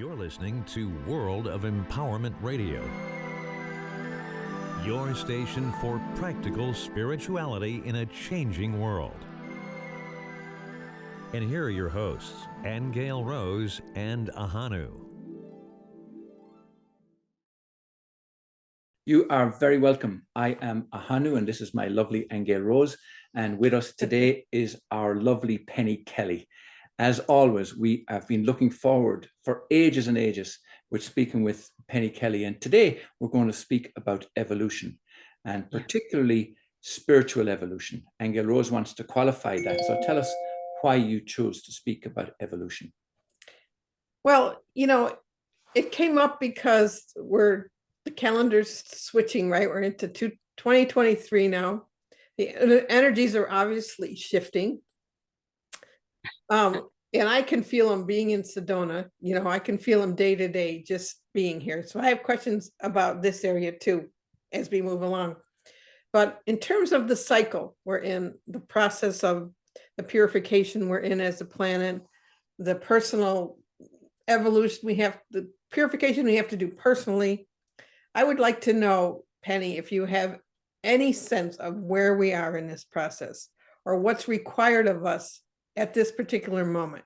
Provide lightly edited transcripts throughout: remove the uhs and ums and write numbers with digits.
You're listening to World of Empowerment Radio, your station for practical spirituality in a changing world. And here are your hosts, Aingeal Rose and Ahonu. You are very welcome. I am Ahonu, and this is my lovely Aingeal Rose. And with us today is our lovely Penny Kelly. As always, we have been looking forward for ages and ages with speaking with Penny Kelly. And today we're going to speak about evolution, and particularly spiritual evolution. Aingeal Rose wants to qualify that. So tell us why you chose to speak about evolution. Well, it came up because the calendar's switching, right? We're into 2023 now. The energies are obviously shifting. And I can feel them being in Sedona. I can feel them day to day just being here. So I have questions about this area too as we move along. But in terms of the cycle, we're in the process of the purification we're in as a planet, the personal evolution the purification we have to do personally. I would like to know, Penny, if you have any sense of where we are in this process or what's required of us at this particular moment.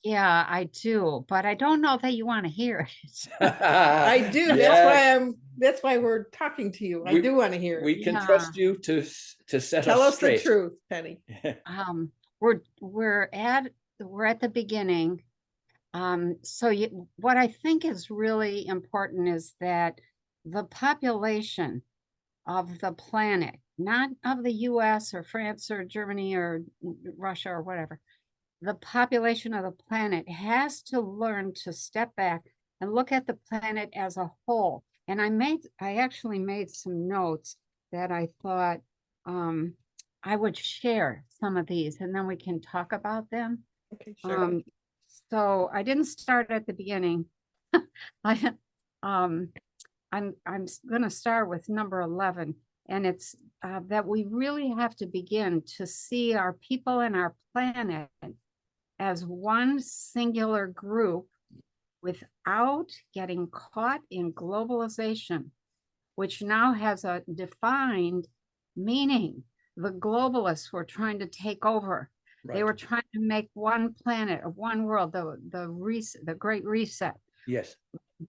Yeah, I do, but I don't know that you want to hear it. I do. Yes. That's why we're talking to you. I do want to hear it. We can trust you to set Tell us us straight. the truth, Penny. We're at the beginning. What I think is really important is that the population of the planet, not of the US or France or Germany or Russia or whatever, the population of the planet has to learn to step back and look at the planet as a whole. And I actually made some notes that I thought I would share some of these, and then we can talk about them. Okay, sure. So I didn't start at the beginning. I'm going to start with number 11, and it's that we really have to begin to see our people and our planet as one singular group without getting caught in globalization, which now has a defined meaning. The globalists were trying to take over. Right. They were trying to make one planet, one world, the Great Reset. Yes.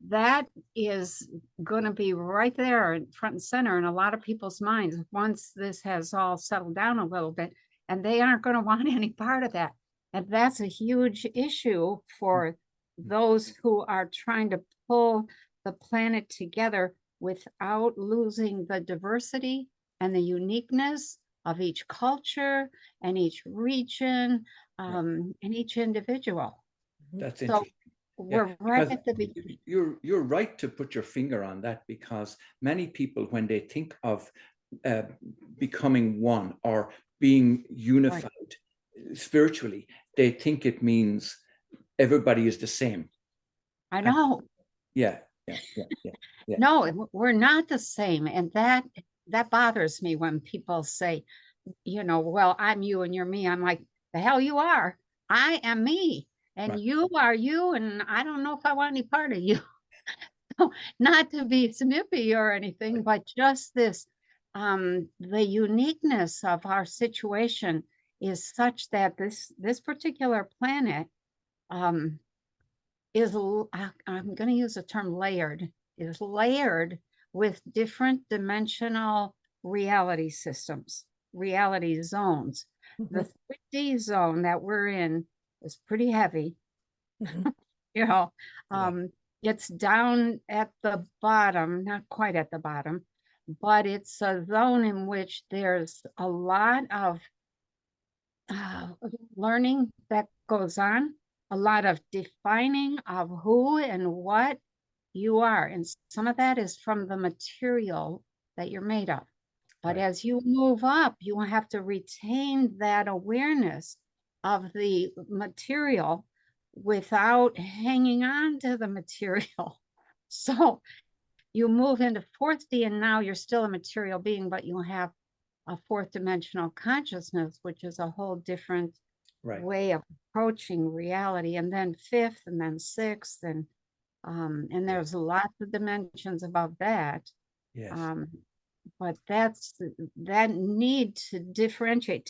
That is going to be right there in front and center in a lot of people's minds once this has all settled down a little bit, and they aren't going to want any part of that. And that's a huge issue for those who are trying to pull the planet together without losing the diversity and the uniqueness of each culture and each region and each individual. That's interesting. We're right at the beginning. You're right to put your finger on that, because many people, when they think of becoming one or being unified spiritually, they think it means everybody is the same. I know. Yeah. No, we're not the same, and that bothers me when people say, well, I'm you and you're me. I'm like, the hell you are. I am me. And you are you, and I don't know if I want any part of you. Not to be snippy or anything, but just this, the uniqueness of our situation is such that this particular planet is, I'm going to use the term layered, is layered with different dimensional reality systems, reality zones. Mm-hmm. The 3D zone that we're in is pretty heavy. Mm-hmm. It's down at the bottom, not quite at the bottom, but it's a zone in which there's a lot of learning that goes on, a lot of defining of who and what you are. And some of that is from the material that you're made of. But as you move up, you have to retain that awareness of the material without hanging on to the material. So you move into 4D, and now you're still a material being, but you have a fourth dimensional consciousness, which is a whole different Right. way of approaching reality, and then fifth, and then sixth, and there's lots of dimensions about that. Yes. But that need to differentiate.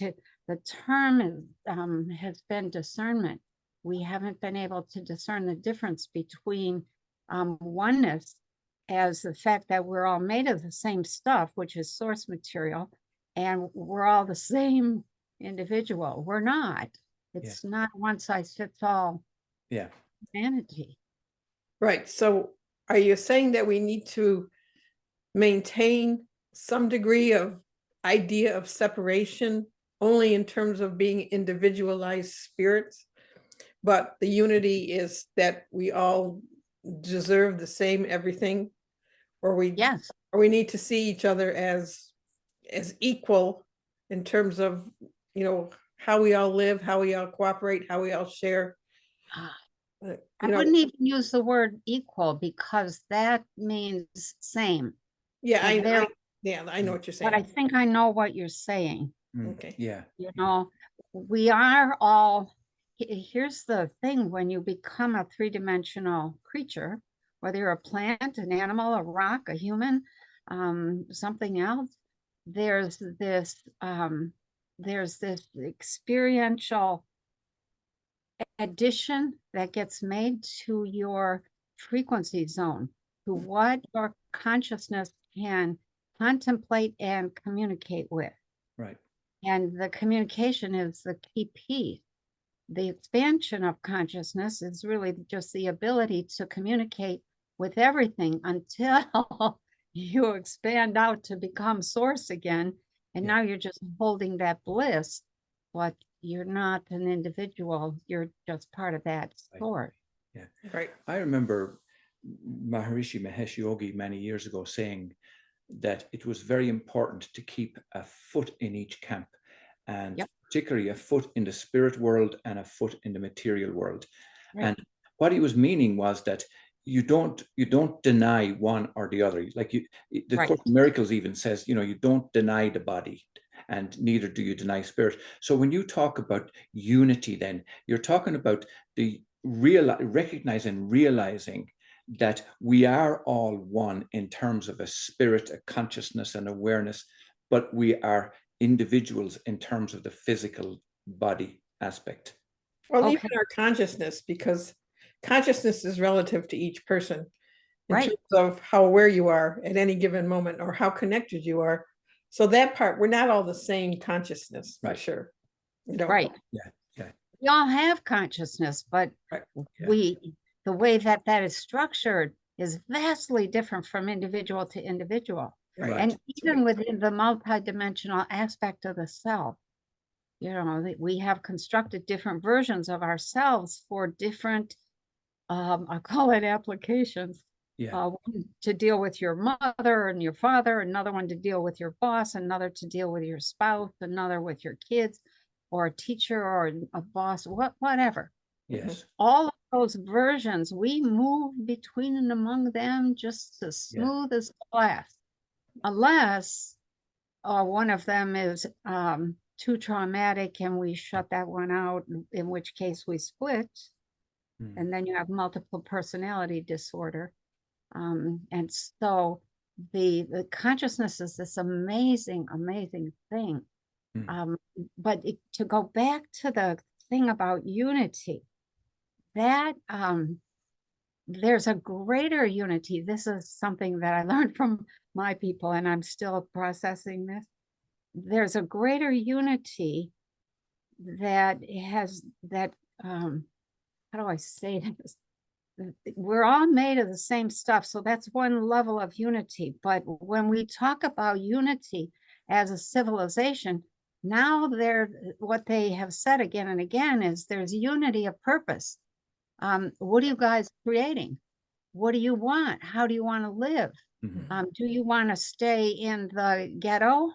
The term has been discernment. We haven't been able to discern the difference between oneness as the fact that we're all made of the same stuff, which is source material, and we're all the same individual. We're not. It's not one size fits all. Yeah. Humanity. Right. So are you saying that we need to maintain some degree of idea of separation only in terms of being individualized spirits, but the unity is that we all deserve the same everything? Or Yes. or we need to see each other as equal in terms of, you know, how we all live, how we all cooperate, how we all share. I wouldn't even use the word equal, because that means same. Yeah, I know what you're saying. But I think I know what you're saying. Okay. Yeah. You know, we are all, here's the thing, when you become a three-dimensional creature, whether you're a plant, an animal, a rock, a human, something else, there's this experiential addition that gets made to your frequency zone, to what your consciousness can contemplate and communicate with. Right. And the communication is the key piece. The expansion of consciousness is really just the ability to communicate with everything until you expand out to become source again. And now you're just holding that bliss, but you're not an individual. You're just part of that source. Yeah. Right. I remember Maharishi Mahesh Yogi many years ago saying that it was very important to keep a foot in each camp, and particularly a foot in the spirit world and a foot in the material world. Right. And what he was meaning was that you don't deny one or the other. Like the Course of Miracles even says, you know, you don't deny the body, and neither do you deny spirit. So when you talk about unity, then you're talking about the recognizing, realizing that we are all one in terms of a spirit, a consciousness, and awareness, but we are individuals in terms of the physical body aspect. Well, even our consciousness, because consciousness is relative to each person in terms of how aware you are at any given moment or how connected you are. So that part, we're not all the same consciousness, for sure. You know? Right. Yeah. We all have consciousness, but the way that is structured is vastly different from individual to individual. Right. And even within the multidimensional aspect of the self, you know, we have constructed different versions of ourselves for different, I call it applications. One to deal with your mother and your father, another one to deal with your boss, another to deal with your spouse, another with your kids, or a teacher or a boss, whatever. Yes. All of those versions, we move between and among them just as smooth as glass, unless one of them is too traumatic and we shut that one out, in which case we split. And then you have multiple personality disorder. And so the consciousness is this amazing, amazing thing. But to go back to the thing about unity, that there's a greater unity. This is something that I learned from my people, and I'm still processing this. There's a greater unity that has that, how do I say this? We're all made of the same stuff. So that's one level of unity. But when we talk about unity as a civilization, now what they have said again and again is there's unity of purpose. What are you guys creating? What do you want? How do you want to live? Do you want to stay in the ghetto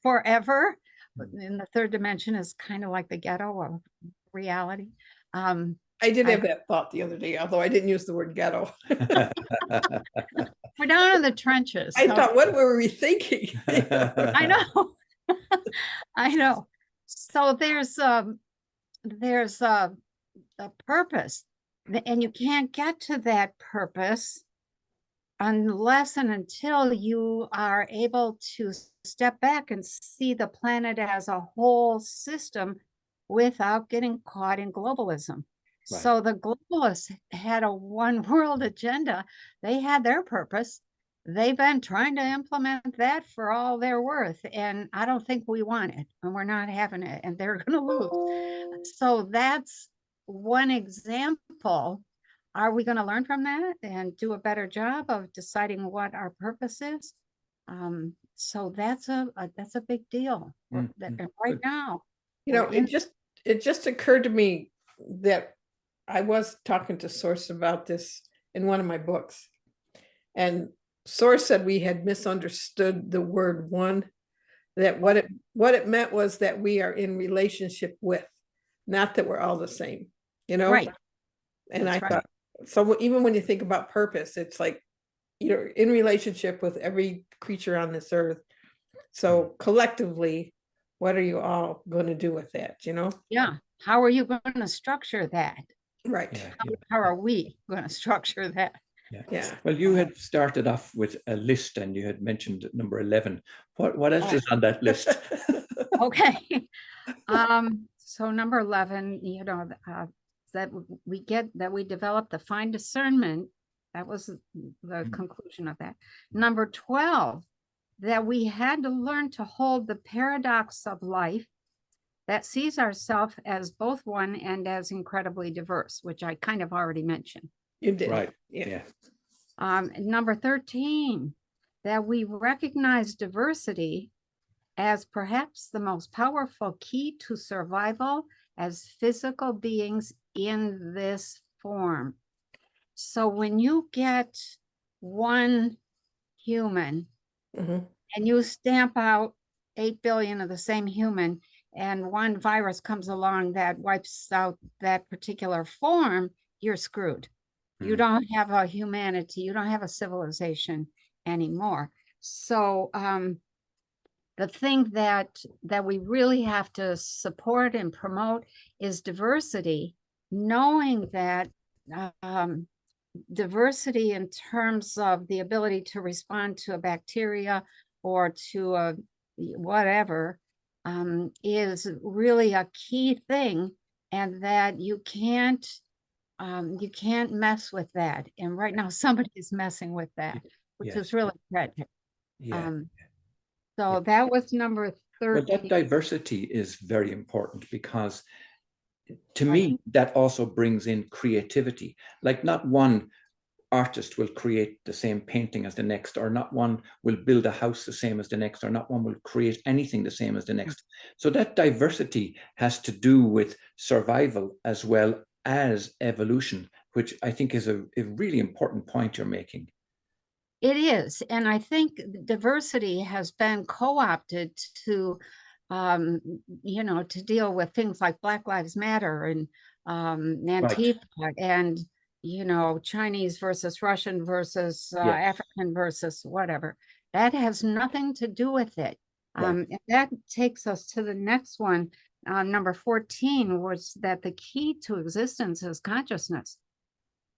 forever? In the third dimension is kind of like the ghetto of reality. I did have that thought the other day, although I didn't use the word ghetto. We're down in the trenches. I thought, what were we thinking? I know. I know. So there's there's a purpose, and you can't get to that purpose unless and until you are able to step back and see the planet as a whole system without getting caught in globalism. Right. So the globalists had a one world agenda. They had their purpose. They've been trying to implement that for all they're worth. And I don't think we want it, and we're not having it, and they're going to lose. So that's one example. Are we going to learn from that and do a better job of deciding what our purpose is? So that's a big deal. And right now, You know, we're it just occurred to me that I was talking to Source about this in one of my books, and Source said we had misunderstood the word one, that what it meant was that we are in relationship with, not that we're all the same, you know? right. And That's I right. thought, so even when you think about purpose, it's like you're in relationship with every creature on this earth. So collectively, what are you all going to do with that, you know? Yeah. How are you going to structure that? Right. Yeah. How are we going to structure that? Yeah. Well, you had started off with a list, and you had mentioned number 11. What else is on that list? Okay. So number 11, that we developed the fine discernment. That was the conclusion of that. Number 12, that we had to learn to hold the paradox of life that sees ourselves as both one and as incredibly diverse, which I kind of already mentioned. You did. Right. Yeah. Number 13, that we recognize diversity as perhaps the most powerful key to survival as physical beings in this form. So when you get one human Mhm. and you stamp out 8 billion of the same human, and one virus comes along that wipes out that particular form, you're screwed. You don't have a humanity, you don't have a civilization anymore. So the thing that we really have to support and promote is diversity, knowing that diversity in terms of the ability to respond to a bacteria or to a whatever is really a key thing, and that you can't mess with that. And right now somebody is messing with that, which Yes. is really tragic. Yeah. So that was number 13. Well, that diversity is very important, because to me, that also brings in creativity. Like, not one artist will create the same painting as the next, or not one will build a house the same as the next, or not one will create anything the same as the next. So that diversity has to do with survival as well as evolution, which I think is a really important point you're making. It is. And I think diversity has been co-opted to, to deal with things like Black Lives Matter and Antifa and, Chinese versus Russian versus African versus whatever. That has nothing to do with it. And that takes us to the next one. Number 14 was that the key to existence is consciousness.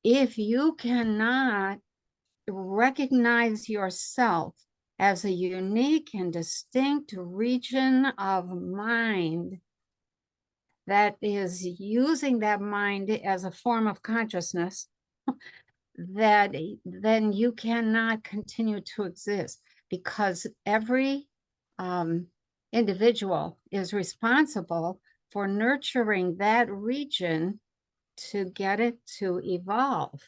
If you cannot recognize yourself as a unique and distinct region of mind that is using that mind as a form of consciousness, that then you cannot continue to exist, because every individual is responsible for nurturing that region to get it to evolve.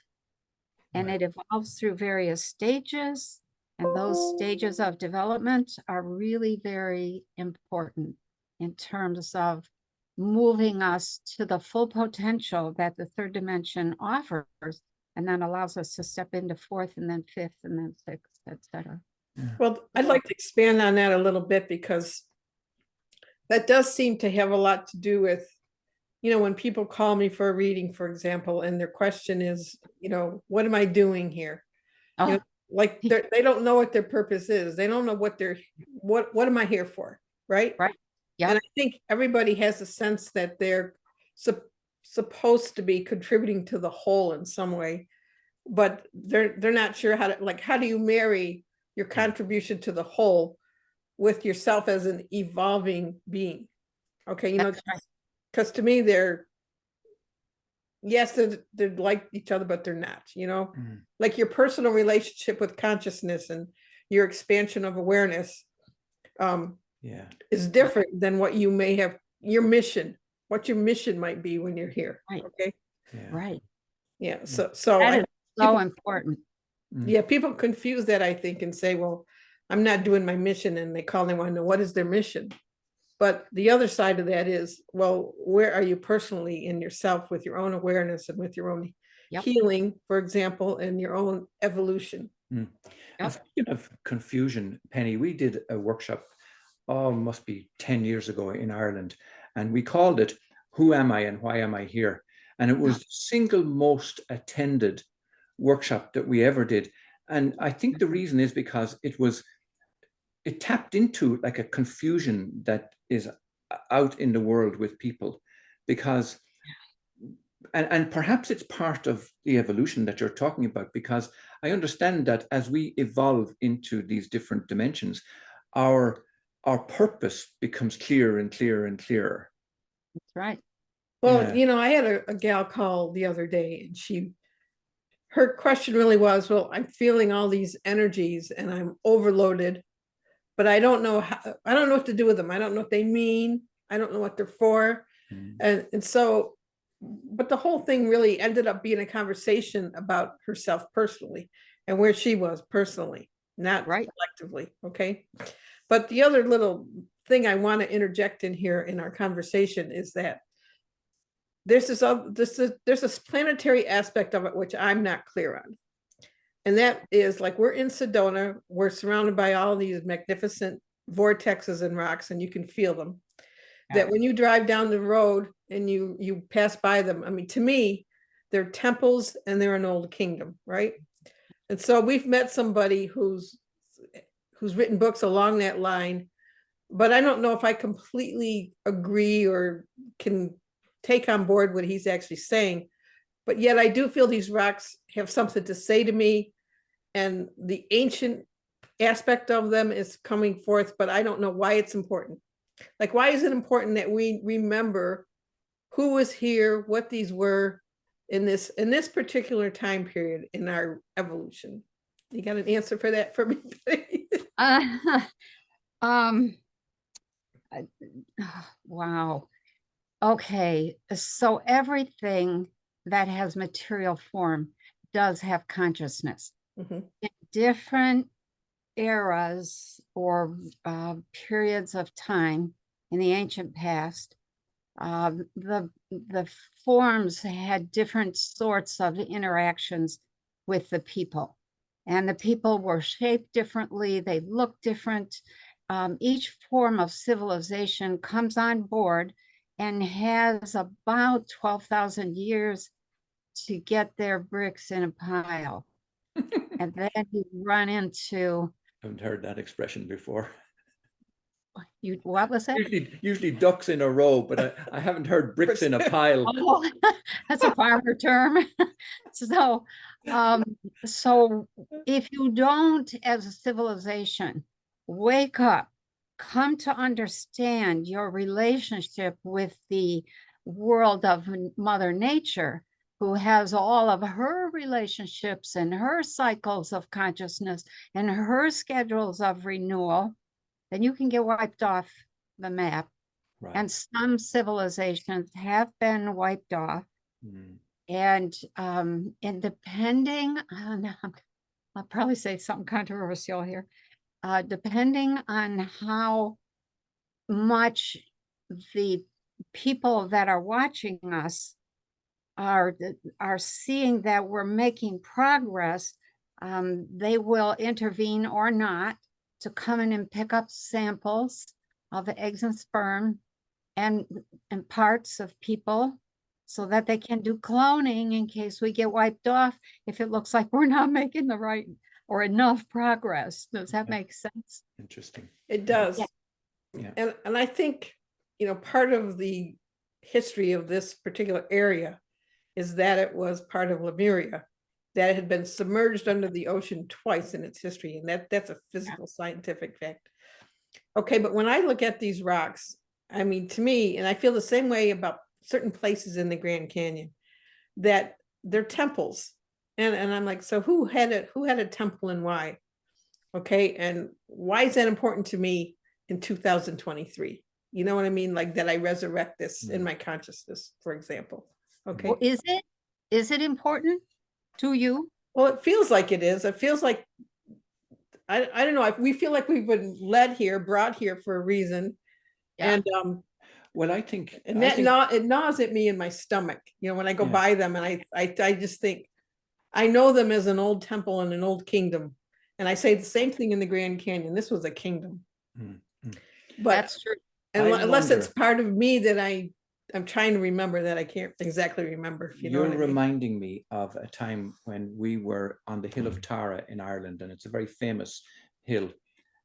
And it evolves through various stages, and those stages of development are really very important in terms of moving us to the full potential that the third dimension offers, and then allows us to step into fourth and then fifth and then sixth, etc. Well, I'd like to expand on that a little bit, because that does seem to have a lot to do with, when people call me for a reading, for example, and their question is, what am I doing here? Like they don't know what their purpose is. They don't know what am I here for? Right. Right. Yeah. And I think everybody has a sense that they're supposed to be contributing to the whole in some way, but they're not sure how to, like, how do you marry your contribution to the whole with yourself as an evolving being? Okay, you know, That's right. because to me they're like each other, but they're not, you know. Like your personal relationship with consciousness and your expansion of awareness is different than what you may have, your mission, what your mission might be when you're here. Right. Okay. Right. Yeah. So That is so people, important. yeah, people confuse that, I think, and say, well, I'm not doing my mission, and they call and they want to know what is their mission. But the other side of that is, well, where are you personally in yourself with your own awareness and with your own healing, for example, and your own evolution? Speaking of confusion, Penny, we did a workshop, must be 10 years ago in Ireland, and we called it Who Am I and Why Am I Here? And it was the single most attended workshop that we ever did. And I think the reason is because it tapped into like a confusion that is out in the world with people, because and perhaps it's part of the evolution that you're talking about, because I understand that as we evolve into these different dimensions, our purpose becomes clearer and clearer and clearer. That's right. Well, you know, I had a gal call the other day, and her question really was, well, I'm feeling all these energies and I'm overloaded, but I don't know what to do with them. I don't know what they mean. I don't know what they're for. And so, but the whole thing really ended up being a conversation about herself personally and where she was personally, not collectively. Okay. But the other little thing I want to interject in here in our conversation is that there's this planetary aspect of it which I'm not clear on. And that is, like, we're in Sedona, we're surrounded by all these magnificent vortexes and rocks, and you can feel them. That when you drive down the road and you pass by them, I mean, to me, they're temples and they're an old kingdom, right? And so we've met somebody who's written books along that line, but I don't know if I completely agree or can take on board what he's actually saying. But yet I do feel these rocks have something to say to me, and the ancient aspect of them is coming forth, but I don't know why it's important. Like, why is it important that we remember who was here, what these were in this particular time period in our evolution? You got an answer for that for me? Wow. Okay, so everything that has material form does have consciousness. In different eras or periods of time in the ancient past, the forms had different sorts of interactions with the people, and the people were shaped differently, they looked different. Each form of civilization comes on board and has about 12,000 years to get their bricks in a pile. And then you run into... I haven't heard that expression before. What was that? Usually ducks in a row, but I haven't heard bricks in a pile. Oh, that's a farmer term. So if you don't, as a civilization, wake up, come to understand your relationship with the world of Mother Nature, who has all of her relationships and her cycles of consciousness and her schedules of renewal, then you can get wiped off the map. Right. And some civilizations have been wiped off. And depending on, I'll probably say something controversial here, depending on how much the people that are watching us are seeing that we're making progress, they will intervene or not to come in and pick up samples of the eggs and sperm and parts of people, so that they can do cloning in case we get wiped off if it looks like we're not making the right or enough progress. Does that make sense? Interesting. It does. Yeah. And I think, you know, part of the history of this particular area is that it was part of Lemuria, that it had been submerged under the ocean twice in its history, and that's a physical scientific fact. Okay, but when I look at these rocks, I mean, to me, and I feel the same way about certain places in the Grand Canyon, that they're temples. And I'm like, so who had a temple and why? Okay, and why is that important to me in 2023? You know what I mean? Like that I resurrect this in my consciousness, for example. Okay. Well, is it important to you? Well, it feels like it is. It feels like I don't know. We feel like we've been led here, brought here for a reason. Yeah. And Well, I think and that it gnaws at me in my stomach, you know, when I go by them, and I just think I know them as an old temple and an old kingdom. And I say the same thing in the Grand Canyon. This was a kingdom. Mm-hmm. But that's true. Unless it's part of me that I'm trying to remember that I can't exactly remember. If you know what I mean. Reminding me of a time when we were on the hill of Tara in Ireland, and it's a very famous hill.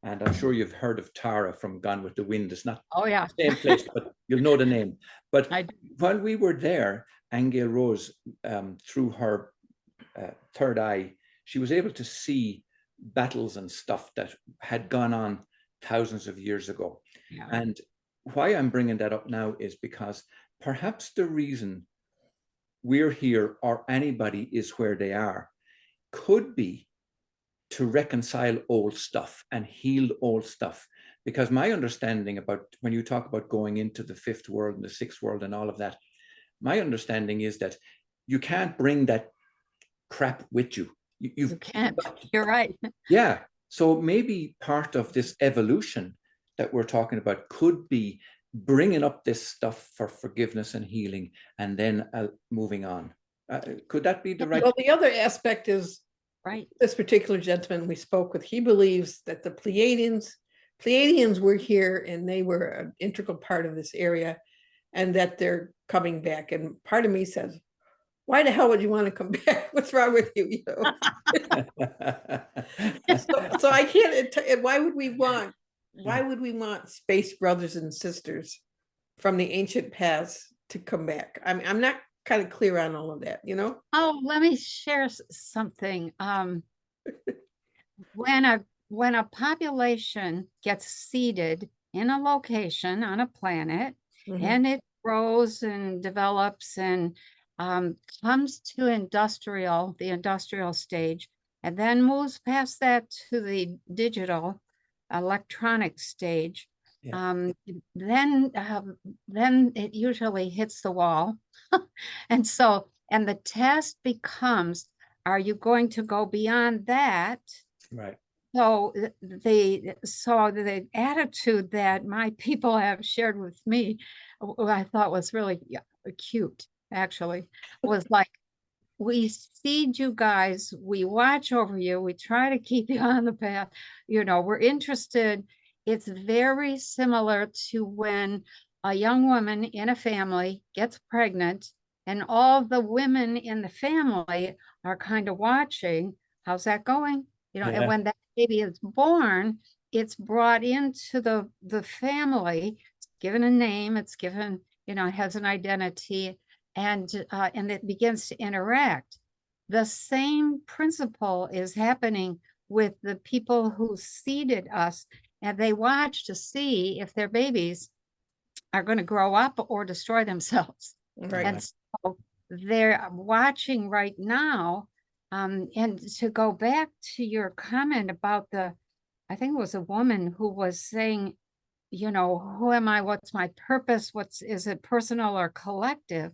And I'm sure you've heard of Tara from Gone with the Wind. It's not the same place, but you'll know the name. But while we were there, Aingeal Rose, through her third eye, she was able to see battles and stuff that had gone on thousands of years ago. Yeah. And why I'm bringing that up now is because perhaps the reason we're here or anybody is where they are could be to reconcile old stuff and heal old stuff. Because my understanding about when you talk about going into the fifth world and the sixth world and all of that, my understanding is that you can't bring that crap with you. You can't. You're right. Yeah. So maybe part of this evolution that we're talking about could be bringing up this stuff for forgiveness and healing, and then moving on. Could that be the right? Well, the other aspect is, right, this particular gentleman we spoke with, he believes that the Pleiadians were here and they were an integral part of this area, and that they're coming back. And part of me says, why the hell would you want to come back? What's wrong with you? You know? so I can't. Why would we want space brothers and sisters from the ancient past to come back? I'm not kind of clear on all of that, you know? Oh, let me share something. When a population gets seeded in a location on a planet, and it grows and develops and comes to the industrial stage, and then moves past that to the digital electronic stage, then it usually hits the wall. And the test becomes, are you going to go beyond that? Right. So the attitude that my people have shared with me, I thought was really cute, actually, was like, we seed you guys, we watch over you, we try to keep you on the path, you know, we're interested. It's very similar to when a young woman in a family gets pregnant and all the women in the family are kind of watching, how's that going? You know, and when that baby is born, it's brought into the family, it's given a name, it's given, you know, it has an identity, and it begins to interact. The same principle is happening with the people who seeded us, and they watch to see if their babies are going to grow up or destroy themselves. Right. And so they're watching right now. And to go back to your comment about I think it was a woman who was saying, you know, who am I? What's my purpose? Is it personal or collective?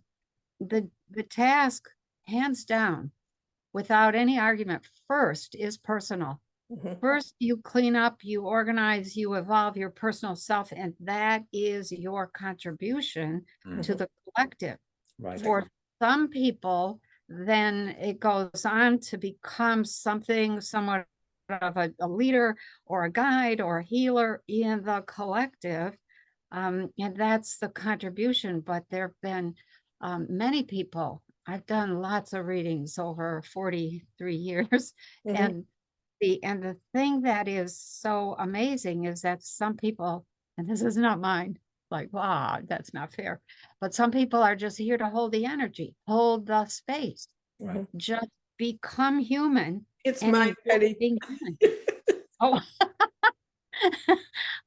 The task, hands down, without any argument, first is personal. First, you clean up, you organize, you evolve your personal self, and that is your contribution to the collective. Right. For some people, then it goes on to become somewhat of a leader or a guide or a healer in the collective. And that's the contribution. But there have been many people. I've done lots of readings over 43 years. And the thing that is so amazing is that some people, and this is not mine, like, wow, that's not fair. But some people are just here to hold the energy, hold the space, Right. just become human. It's and my enjoy petty. being human. Oh,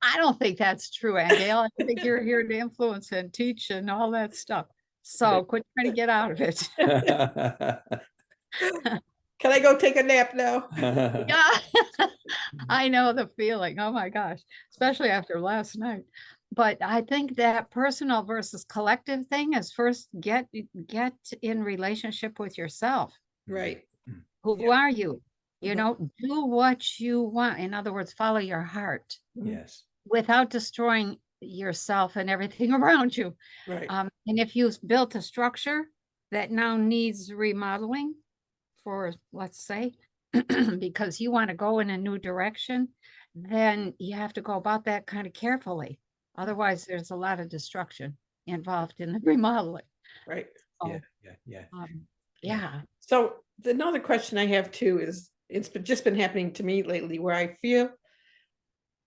I don't think that's true, Aingeal. I think you're here to influence and teach and all that stuff. So quit trying to get out of it. Can I go take a nap now? Yeah, I know the feeling. Oh my gosh, especially after last night. But I think that personal versus collective thing is first get in relationship with yourself. Right. Who are you? You know, do what you want. In other words, follow your heart Yes. without destroying yourself and everything around you. Right. And if you've built a structure that now needs remodeling for, let's say, because you want to go in a new direction, then you have to go about that kind of carefully. Otherwise, there's a lot of destruction involved in the remodeling. Right. Yeah. So, Yeah. yeah. So another question I have too is just been happening to me lately where I feel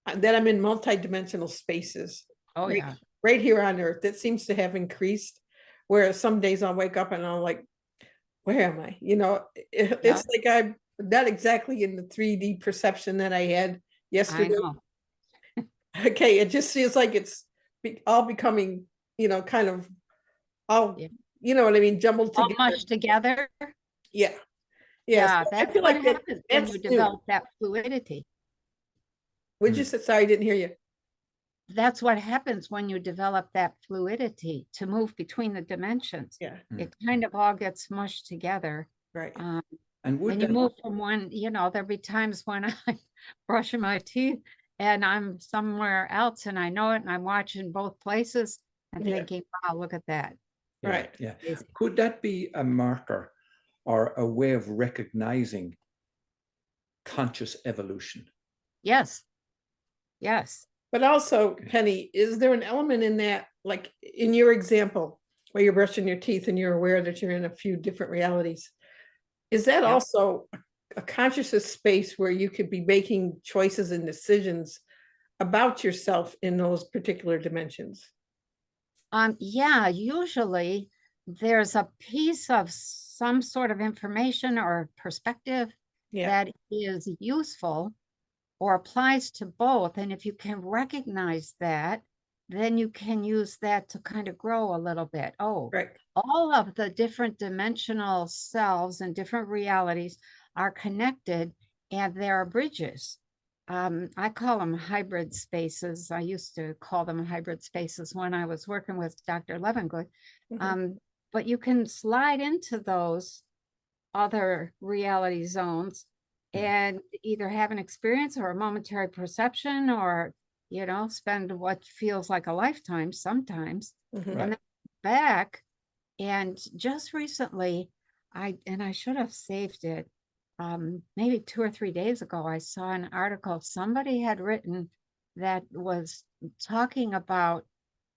that I'm in multi-dimensional spaces. Oh, right, yeah. right here on Earth. That seems to have increased. Where some days I'll wake up and I'm like, where am I? You know, it's like I'm not exactly in the 3D perception that I had I yesterday. know. Okay, it just feels like it's all becoming, you know, kind of all, Yeah. you know what I mean, jumbled All together. mushed together. Yeah. Yeah, so I that's feel what like that- happens when that's you new. develop that fluidity. Would you say? Sorry, I didn't hear you. That's what happens when you develop that fluidity to move between the dimensions. Yeah. It kind of all gets mushed together. Right. And would When you that, move from one, you know, there'll be times when I'm brushing my teeth and I'm somewhere else and I know it and I'm watching both places and Yeah. thinking, wow, look at that. yeah, Right. yeah. Amazing. Could that be a marker or a way of recognizing conscious evolution? Yes. Yes. But also, Penny, is there an element in that, like in your example, where you're brushing your teeth and you're aware that you're in a few different realities? Is that Yep. also a consciousness space where you could be making choices and decisions about yourself in those particular dimensions? Yeah, usually there's a piece of some sort of information or perspective Yeah. that is useful or applies to both. And if you can recognize that, then you can use that to kind of grow a little bit. Oh, Right. all of the different dimensional selves and different realities are connected and there are bridges. I call them hybrid spaces. I used to call them hybrid spaces when I was working with Dr. Levengood. But you can slide into those other reality zones and either have an experience or a momentary perception or, you know, spend what feels like a lifetime sometimes and then back. And just recently, I should have saved it. Maybe 2 or 3 days ago, I saw an article somebody had written that was talking about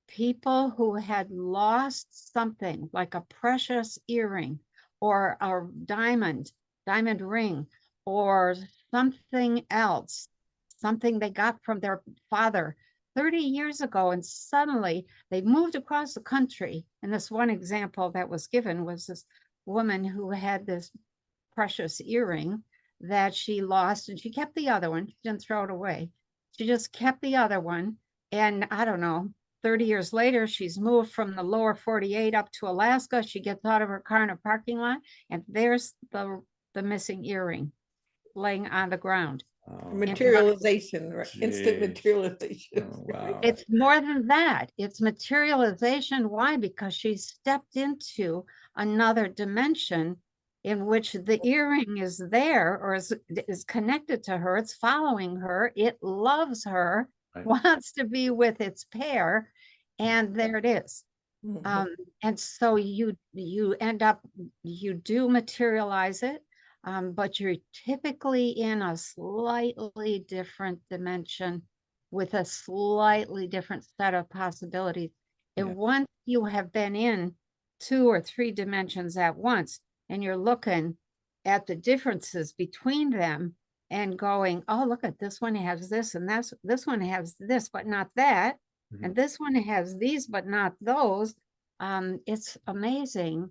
people who had lost something like a precious earring or a diamond ring or something else, something they got from their father 30 years ago. And suddenly they moved across the country. And this one example that was given was this woman who had this precious earring that she lost and she kept the other one. She didn't throw it away. She just kept the other one. And I don't know, 30 years later, she's moved from the lower 48 up to Alaska. She gets out of her car in a parking lot and there's the missing earring laying on the ground. Materialization, right? Instant Jeez. materialization. Oh, wow. It's more than that. It's materialization. Why? Because she stepped into another dimension in which the earring is there or is connected to her. It's following her. It loves her, Right. wants to be with its pair, and there it is. And so you end up, you do materialize it, but you're typically in a slightly different dimension with a slightly different set of possibilities. And Yeah. once you have been in 2 or 3 dimensions at once, and you're looking at the differences between them and going, oh, look at this one has this and this one has this, but not that. And this one has these, but not those. It's amazing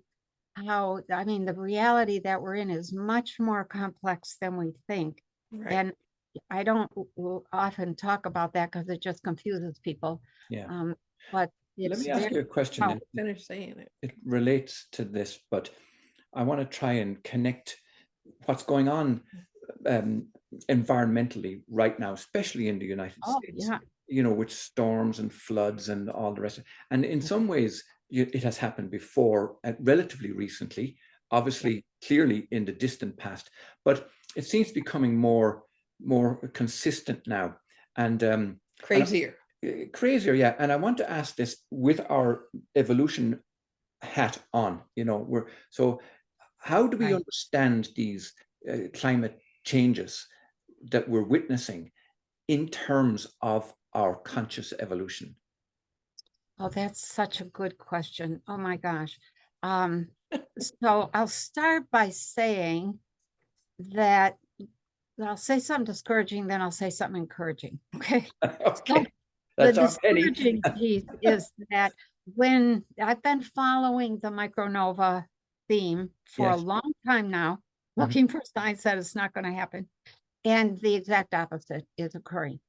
how, I mean, the reality that we're in is much more complex than we think. Right. And I don't often talk about that because it just confuses people. Yeah. But Let it's me ask you a question. Oh, and Finish saying it. it relates to this, but I want to try and connect what's going on environmentally right now, especially in the United States, yeah. you know, with storms and floods and all the rest of it. And in some ways, it has happened before, relatively recently, obviously, clearly in the distant past, but it seems to be becoming more consistent now. And Crazier. crazier, yeah. And I want to ask this with our evolution hat on, you know, so how do we Right. understand these climate changes that we're witnessing in terms of our conscious evolution? Oh, that's such a good question. Oh my gosh. So I'll start by saying that I'll say something discouraging, then I'll say something encouraging. Okay. Okay, The that's our penny. discouraging piece is that when I've been following the micronova theme for a Yes. long time now, looking for signs that it's not going to happen, and the exact opposite is occurring.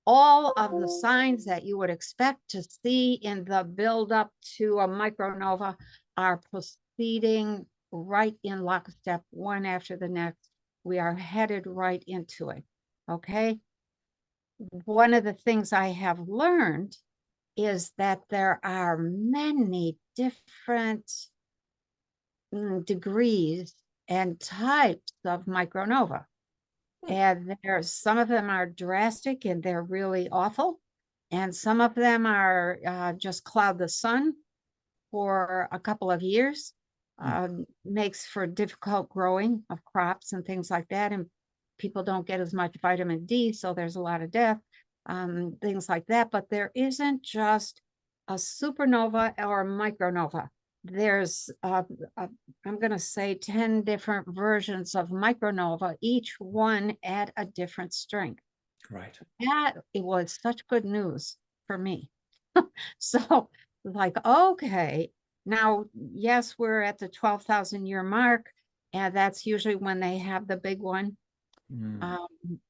All of the signs that you would expect to see in the buildup to a micronova are proceeding right in lockstep, one after the next. We are headed right into it. Okay. One of the things I have learned is that there are many different degrees and types of micronova. And some of them are drastic and they're really awful. And some of them are just cloud the sun for a couple of years, makes for difficult growing of crops and things like that. And people don't get as much vitamin D, so there's a lot of death, things like that. But there isn't just a supernova or a micronova. There's, I'm going to say 10 different versions of micronova, each one at a different strength. Right. It was such good news for me. So like, okay, now, yes, we're at the 12,000 year mark, and that's usually when they have the big one.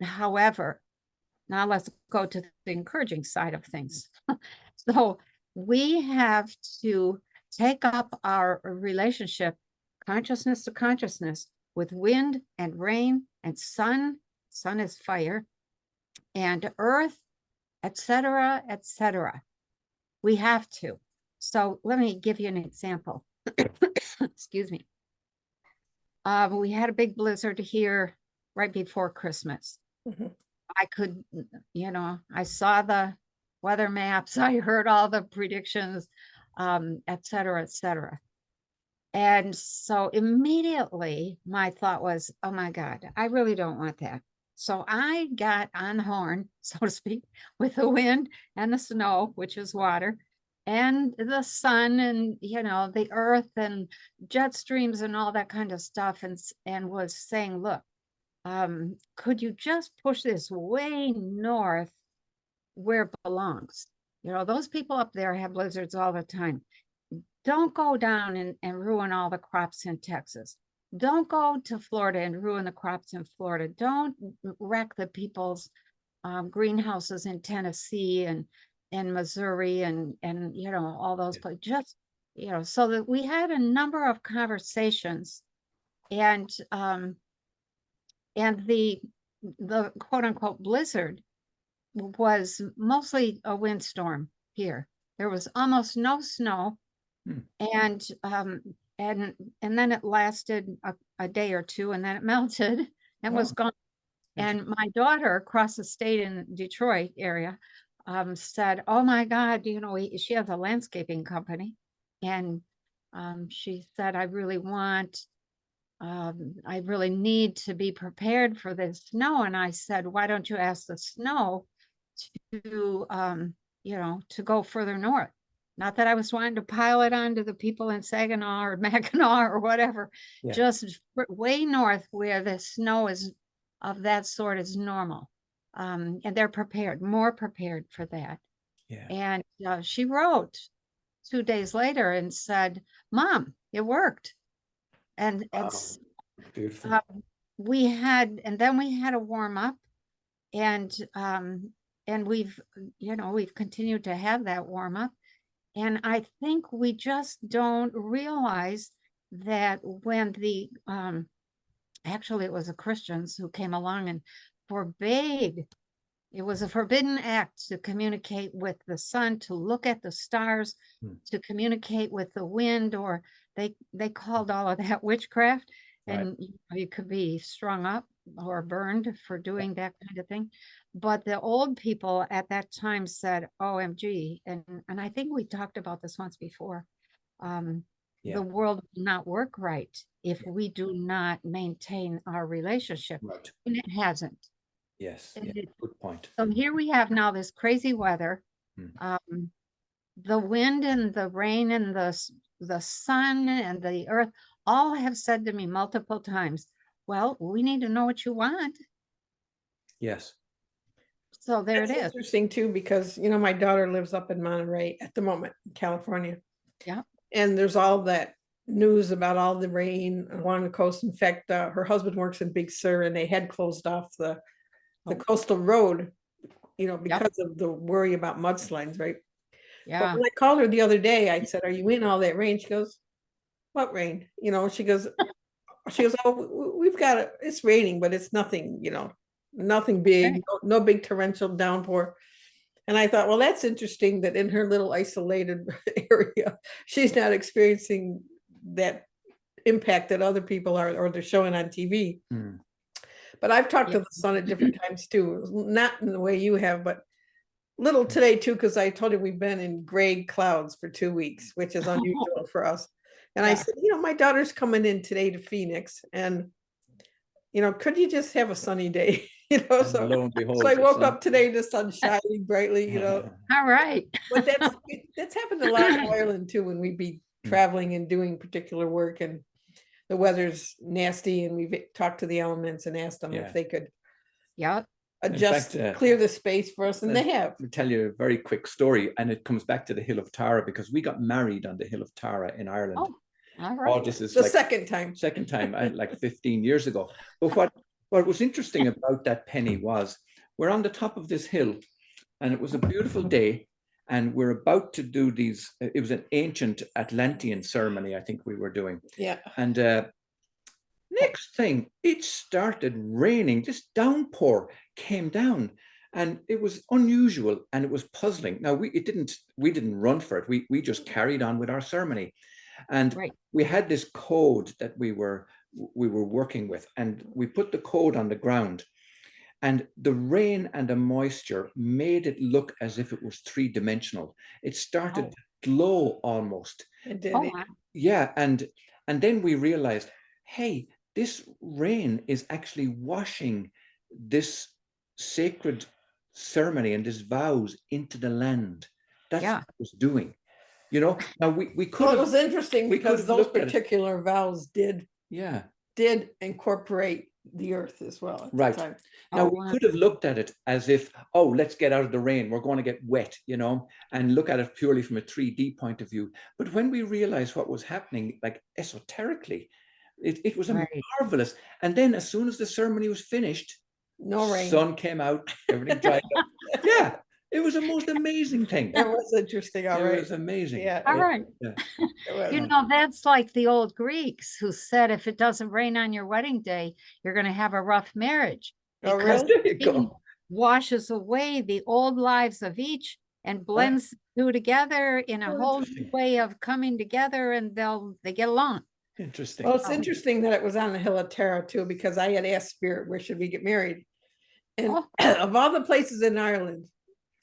However, now let's go to the encouraging side of things. So we have to take up our relationship, consciousness to consciousness, with wind and rain and sun. Sun is fire, and earth, etc., etc. We have to. So let me give you an example. Excuse me. We had a big blizzard here right before Christmas. I could, I saw the weather maps, I heard all the predictions, et cetera, et cetera. And so immediately my thought was, oh my God, I really don't want that. So I got on the horn, so to speak, with the wind and the snow, which is water, and the sun and, the earth and jet streams and all that kind of stuff, and was saying, look, could you just push this way north where it belongs? Those people up there have blizzards all the time. Don't go down and ruin all the crops in Texas. Don't go to Florida and ruin the crops in Florida. Don't wreck the people's greenhouses in Tennessee and Missouri and all those places. Just, so that we had a number of conversations, and the quote unquote blizzard was mostly a windstorm here. There was almost no snow. And then it lasted a day or two, and then it melted and was gone. And my daughter across the state in Detroit area said, oh my God, she has a landscaping company. And she said, I really need to be prepared for this snow. And I said, why don't you ask the snow to, to go further north? Not that I was wanting to pile it onto the people in Saginaw or Mackinac or whatever, just way north where the snow is of that sort is normal. And they're prepared, more prepared for that. Yeah. And she wrote 2 days later and said, "Mom, it worked." And Wow. it's Beautiful. and then we had a warm up, and we've continued to have that warm up. And I think we just don't realize that when actually it was the Christians who came along and forbade, it was a forbidden act to communicate with the sun, to look at the stars, to communicate with the wind, or they called all of that witchcraft. And you could be strung up or burned for doing that kind of thing. But the old people at that time said, OMG. And I think we talked about this once before. The world will not work right if we do not maintain our relationship. Right. And it hasn't. Yes. Yeah. Good point. So here we have now this crazy weather. The wind and the rain and the sun and the earth all have said to me multiple times, well, we need to know what you want. Yes. So there That's it is. interesting too, because my daughter lives up in Monterey at the moment, in California. Yeah. And there's all that news about all the rain along the coast. In fact, her husband works in Big Sur, and they had closed off the coastal road, because of the worry about mudslides, right? Yeah. But when I called her the other day, I said, "Are you in all that rain?" She goes, "What rain?" She goes, "Oh, we've got it. It's raining, but it's nothing, nothing big, Right. no big torrential downpour." And I thought, well, that's interesting that in her little isolated area, she's not experiencing that impact that other people are, or they're showing on TV. But I've talked to the sun at different times too, not in the way you have, but little today too, because I told you we've been in gray clouds for 2 weeks, which is unusual for us. And I said, my daughter's coming in today to Phoenix, and could you just have a sunny day? So lo and behold, so I the woke sun- up today, the sun shining brightly, All right. But that's happened a lot in Ireland too, when we'd be traveling and doing particular work, and the weather's nasty, and we've talked to the elements and asked them if they could adjust, fact, clear the space for us, and they have. I'll tell you a very quick story, and it comes back to the Hill of Tara, because we got married on the Hill of Tara in Ireland. Oh, all right. This is The like second time, like 15 years ago. But what was interesting about that, Penny, was we're on the top of this hill, and it was a beautiful day, and we're about to do these. It was an ancient Atlantean ceremony, I think we were doing. yeah. And next thing, it started raining. This downpour came down, and it was unusual, and it was puzzling. Now we didn't run for it. We just carried on with our ceremony, and we had this code that we were working with, and we put the code on the ground, and the rain and the moisture made it look as if it was three-dimensional. It started to glow almost. It did. Oh, wow. Yeah, and then we realized, hey, this rain is actually washing this sacred ceremony and this vows into the land. That's what it was doing. Now we could. Well, it was interesting because those particular vows did incorporate the earth as well at the time. Now we could have looked at it as if, let's get out of the rain, we're going to get wet, and look at it purely from a 3D point of view. But when we realized what was happening, like esoterically, it was marvelous. And then as soon as the ceremony was finished, no rain, sun came out, everything dried up. Yeah, it was the most amazing thing. It was interesting. It was amazing. Yeah. All right. Yeah. That's like the old Greeks who said, if it doesn't rain on your wedding day, you're going to have a rough marriage. Because there you go. Washes away the old lives of each and blends the two together in a whole new way of coming together, and they get along. Interesting. Well, it's interesting that it was on the Hill of Tara too, because I had asked Spirit, where should we get married? And of all the places in Ireland,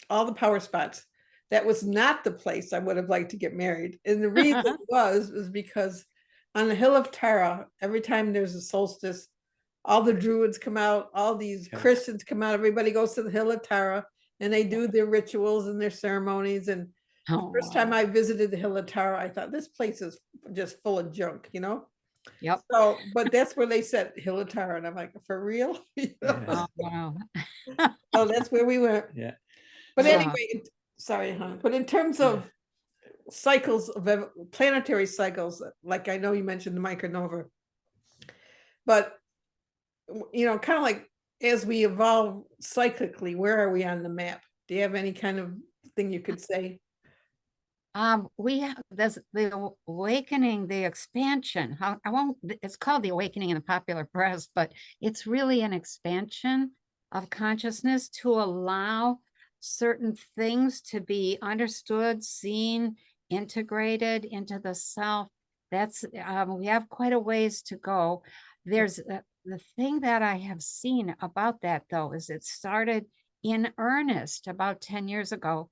all the power spots, that was not the place I would have liked to get married. And the reason was because on the Hill of Tara, every time there's a solstice, all the Druids come out, all these Christians come out, everybody goes to the Hill of Tara, and they do their rituals and their ceremonies. And the first time I visited the Hill of Tara, I thought, this place is just full of junk, Yep. So, but that's where they said Hill of Tara, and I'm like, for real? Oh, wow. So that's where we went. Yeah. But anyway, sorry, hon, but in terms of cycles of planetary cycles, like I know you mentioned the micronova, but kind of like as we evolve cyclically, where are we on the map? Do you have any kind of thing you could say? We have this, the awakening, the expansion. It's called the awakening in the popular press, but it's really an expansion of consciousness to allow certain things to be understood, seen, integrated into the self. That's we have quite a ways to go. There's the thing that I have seen about that, though, is it started in earnest about 10 years ago.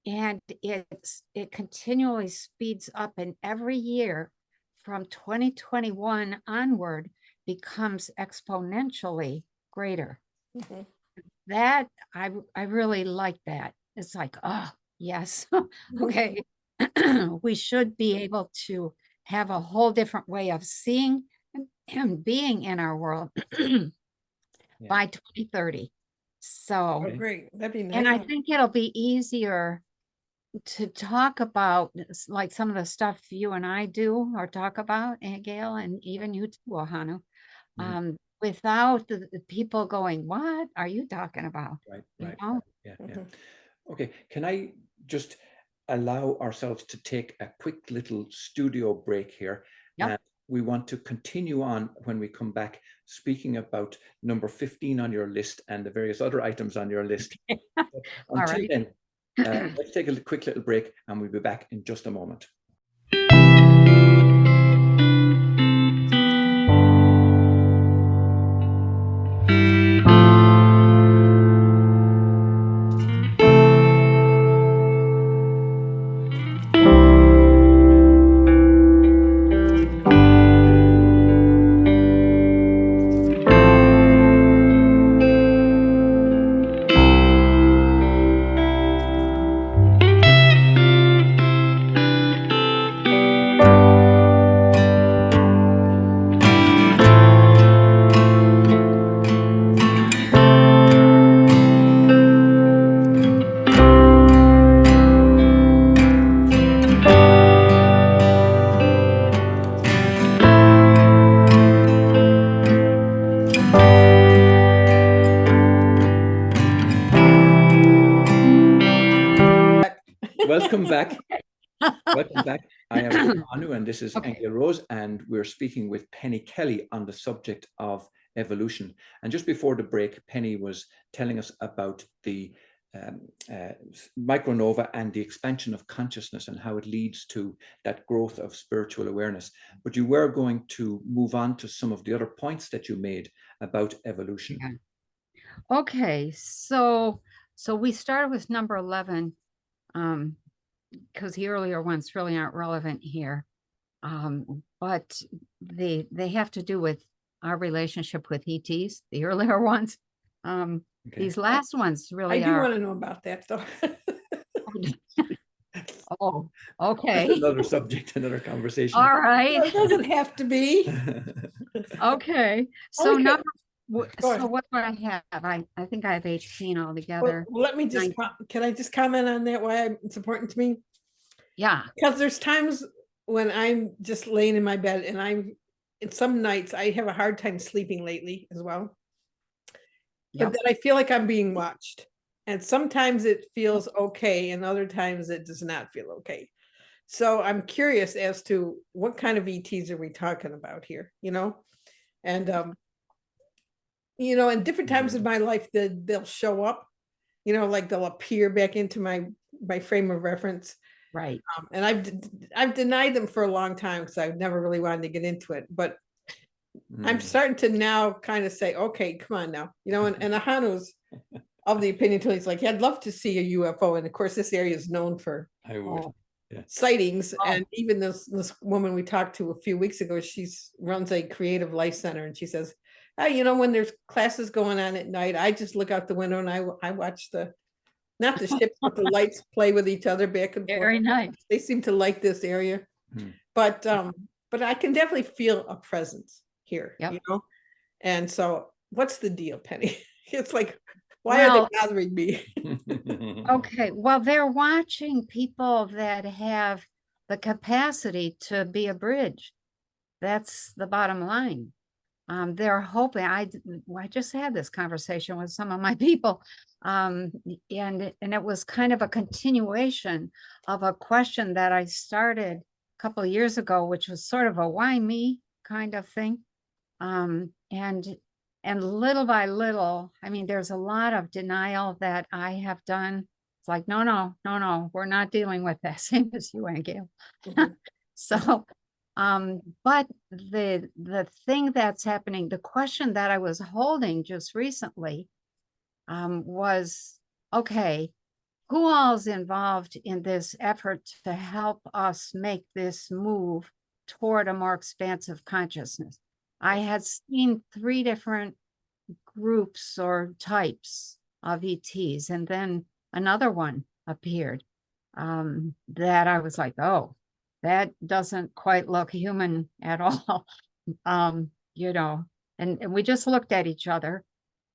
And it continually speeds up, and every year from 2021 onward becomes exponentially greater. Mm-hmm. That I really like that. It's like, oh yes, okay. We should be able to have a whole different way of seeing and being in our world by 2030. So, great, that'd be nice. and I think it'll be easier to talk about like some of the stuff you and I do or talk about, Gail, and even you too, Ahonu, without the people going, what are you talking about? Right. Yeah. Mm-hmm. Okay, can I just allow ourselves to take a quick little studio break here? Yep. And we want to continue on when we come back, speaking about number 15 on your list and the various other items on your list. Until right. then, let's take a quick little break, and we'll be back in just a moment. Welcome back. Welcome back. I am Ahonu, and this is Aingeal Rose, and we're speaking with Penny Kelly on the subject of evolution. And just before the break, Penny was telling us about the micronova and the expansion of consciousness and how it leads to that growth of spiritual awareness. But you were going to move on to some of the other points that you made about evolution. Yeah. Okay, so we started with number 11, because the earlier ones really aren't relevant here, but they have to do with our relationship with ETs, the earlier ones. These last ones really I do want to know about that, though. Oh, okay. That's another subject, another conversation. All right. It doesn't have to be. Okay. So Okay. so what do I have? I think I have 18 altogether. Well, let me just, can I just comment on that, why it's important to me? Yeah. Because there's times when I'm just laying in my bed, and some nights I have a hard time sleeping lately as well. But then I feel like I'm being watched. And sometimes it feels okay, and other times it does not feel okay. So I'm curious as to what kind of ETs are we talking about here, And in different times of my life, they'll show up, like they'll appear back into my frame of reference. Right. And I've denied them for a long time because I've never really wanted to get into it. But I'm starting to now kind of say, okay, come on now, and Ahonu's of the opinion too. He's like, yeah, I'd love to see a UFO. And of course, this area is known for sightings. And even this woman we talked to a few weeks ago, runs a creative life center, and she says, oh, when there's classes going on at night, I just look out the window and I watch not the ships, but the lights play with each other back and forth. Very nice. They seem to like this area. But I can definitely feel a presence here, And so what's the deal, Penny? It's like, Why are Well, they bothering me? okay, well, they're watching people that have the capacity to be a bridge. That's the bottom line. They're hoping, I just had this conversation with some of my people, and it was kind of a continuation of a question that I started a couple of years ago, which was sort of a why me kind of thing. And little by little, I mean, there's a lot of denial that I have done. It's like, no, we're not dealing with that. Same as you, Aingeal. Mhm. So, but the thing that's happening, the question that I was holding just recently, was, okay, who all's involved in this effort to help us make this move toward a more expansive consciousness? I had seen 3 different groups or types of ETs, and then another one appeared, that I was like, oh, that doesn't quite look human at all. You know, and we just looked at each other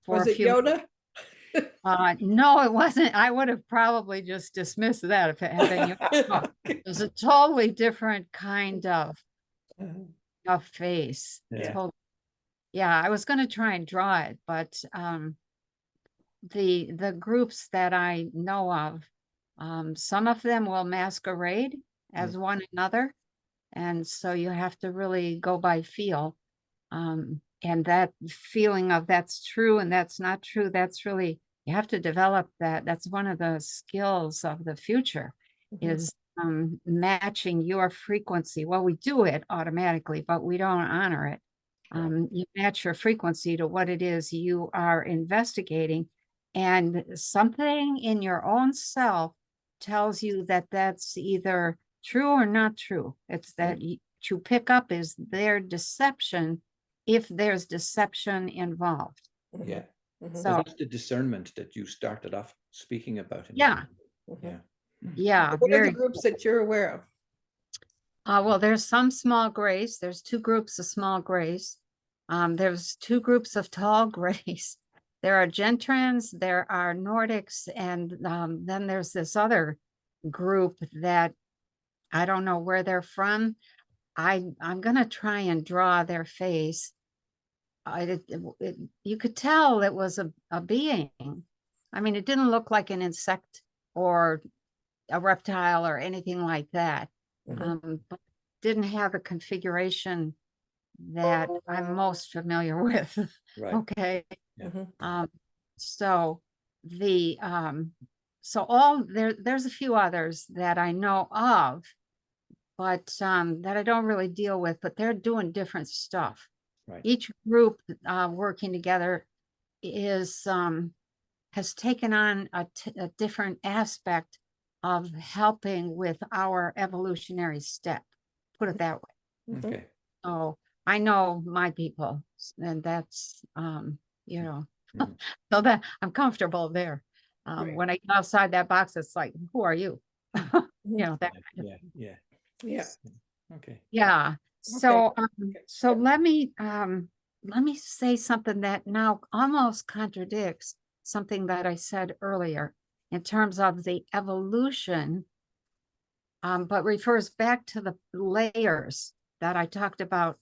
for Was a it few. Yoda? No, it wasn't. I would have probably just dismissed that if it had been you. No, it was a totally different kind of face. Yeah. Yeah, I was going to try and draw it, but the groups that I know of, some of them will masquerade as one another, and so you have to really go by feel. And that feeling of that's true and that's not true, that's really, you have to develop that. That's one of the skills of the future, is matching your frequency. Well, we do it automatically, but we don't honor it. You match your frequency to what it is you are investigating, and something in your own self tells you that that's either true or not true. It's that you pick up is their deception, if there's deception involved. Yeah. Mhm. So So that's the discernment that you started off speaking about. yeah, Yeah. yeah, What are the very. groups that you're aware of? Well, there's some small grays. There's 2 groups of small grays. There's 2 groups of tall grays. There are Gentrans, there are Nordics, and then there's this other group that I don't know where they're from. I'm gonna try and draw their face. You could tell it was a being. I mean, it didn't look like an insect or a reptile or anything like that. But didn't have a configuration that I'm most familiar with. Right. Okay. Yeah. So the so all there's a few others that I know of, but that I don't really deal with, but they're doing different stuff. Right. Each group working together is has taken on a different aspect of helping with our evolutionary step, put it that way. Okay. So I know my people, and that's you know, so that I'm comfortable there. Right. When I get outside that box, it's like, who are you? You know, that kind of. Yeah. Yeah. Yeah. Okay. Yeah. So so let me say something that now almost contradicts something that I said earlier in terms of the evolution, but refers back to the layers that I talked about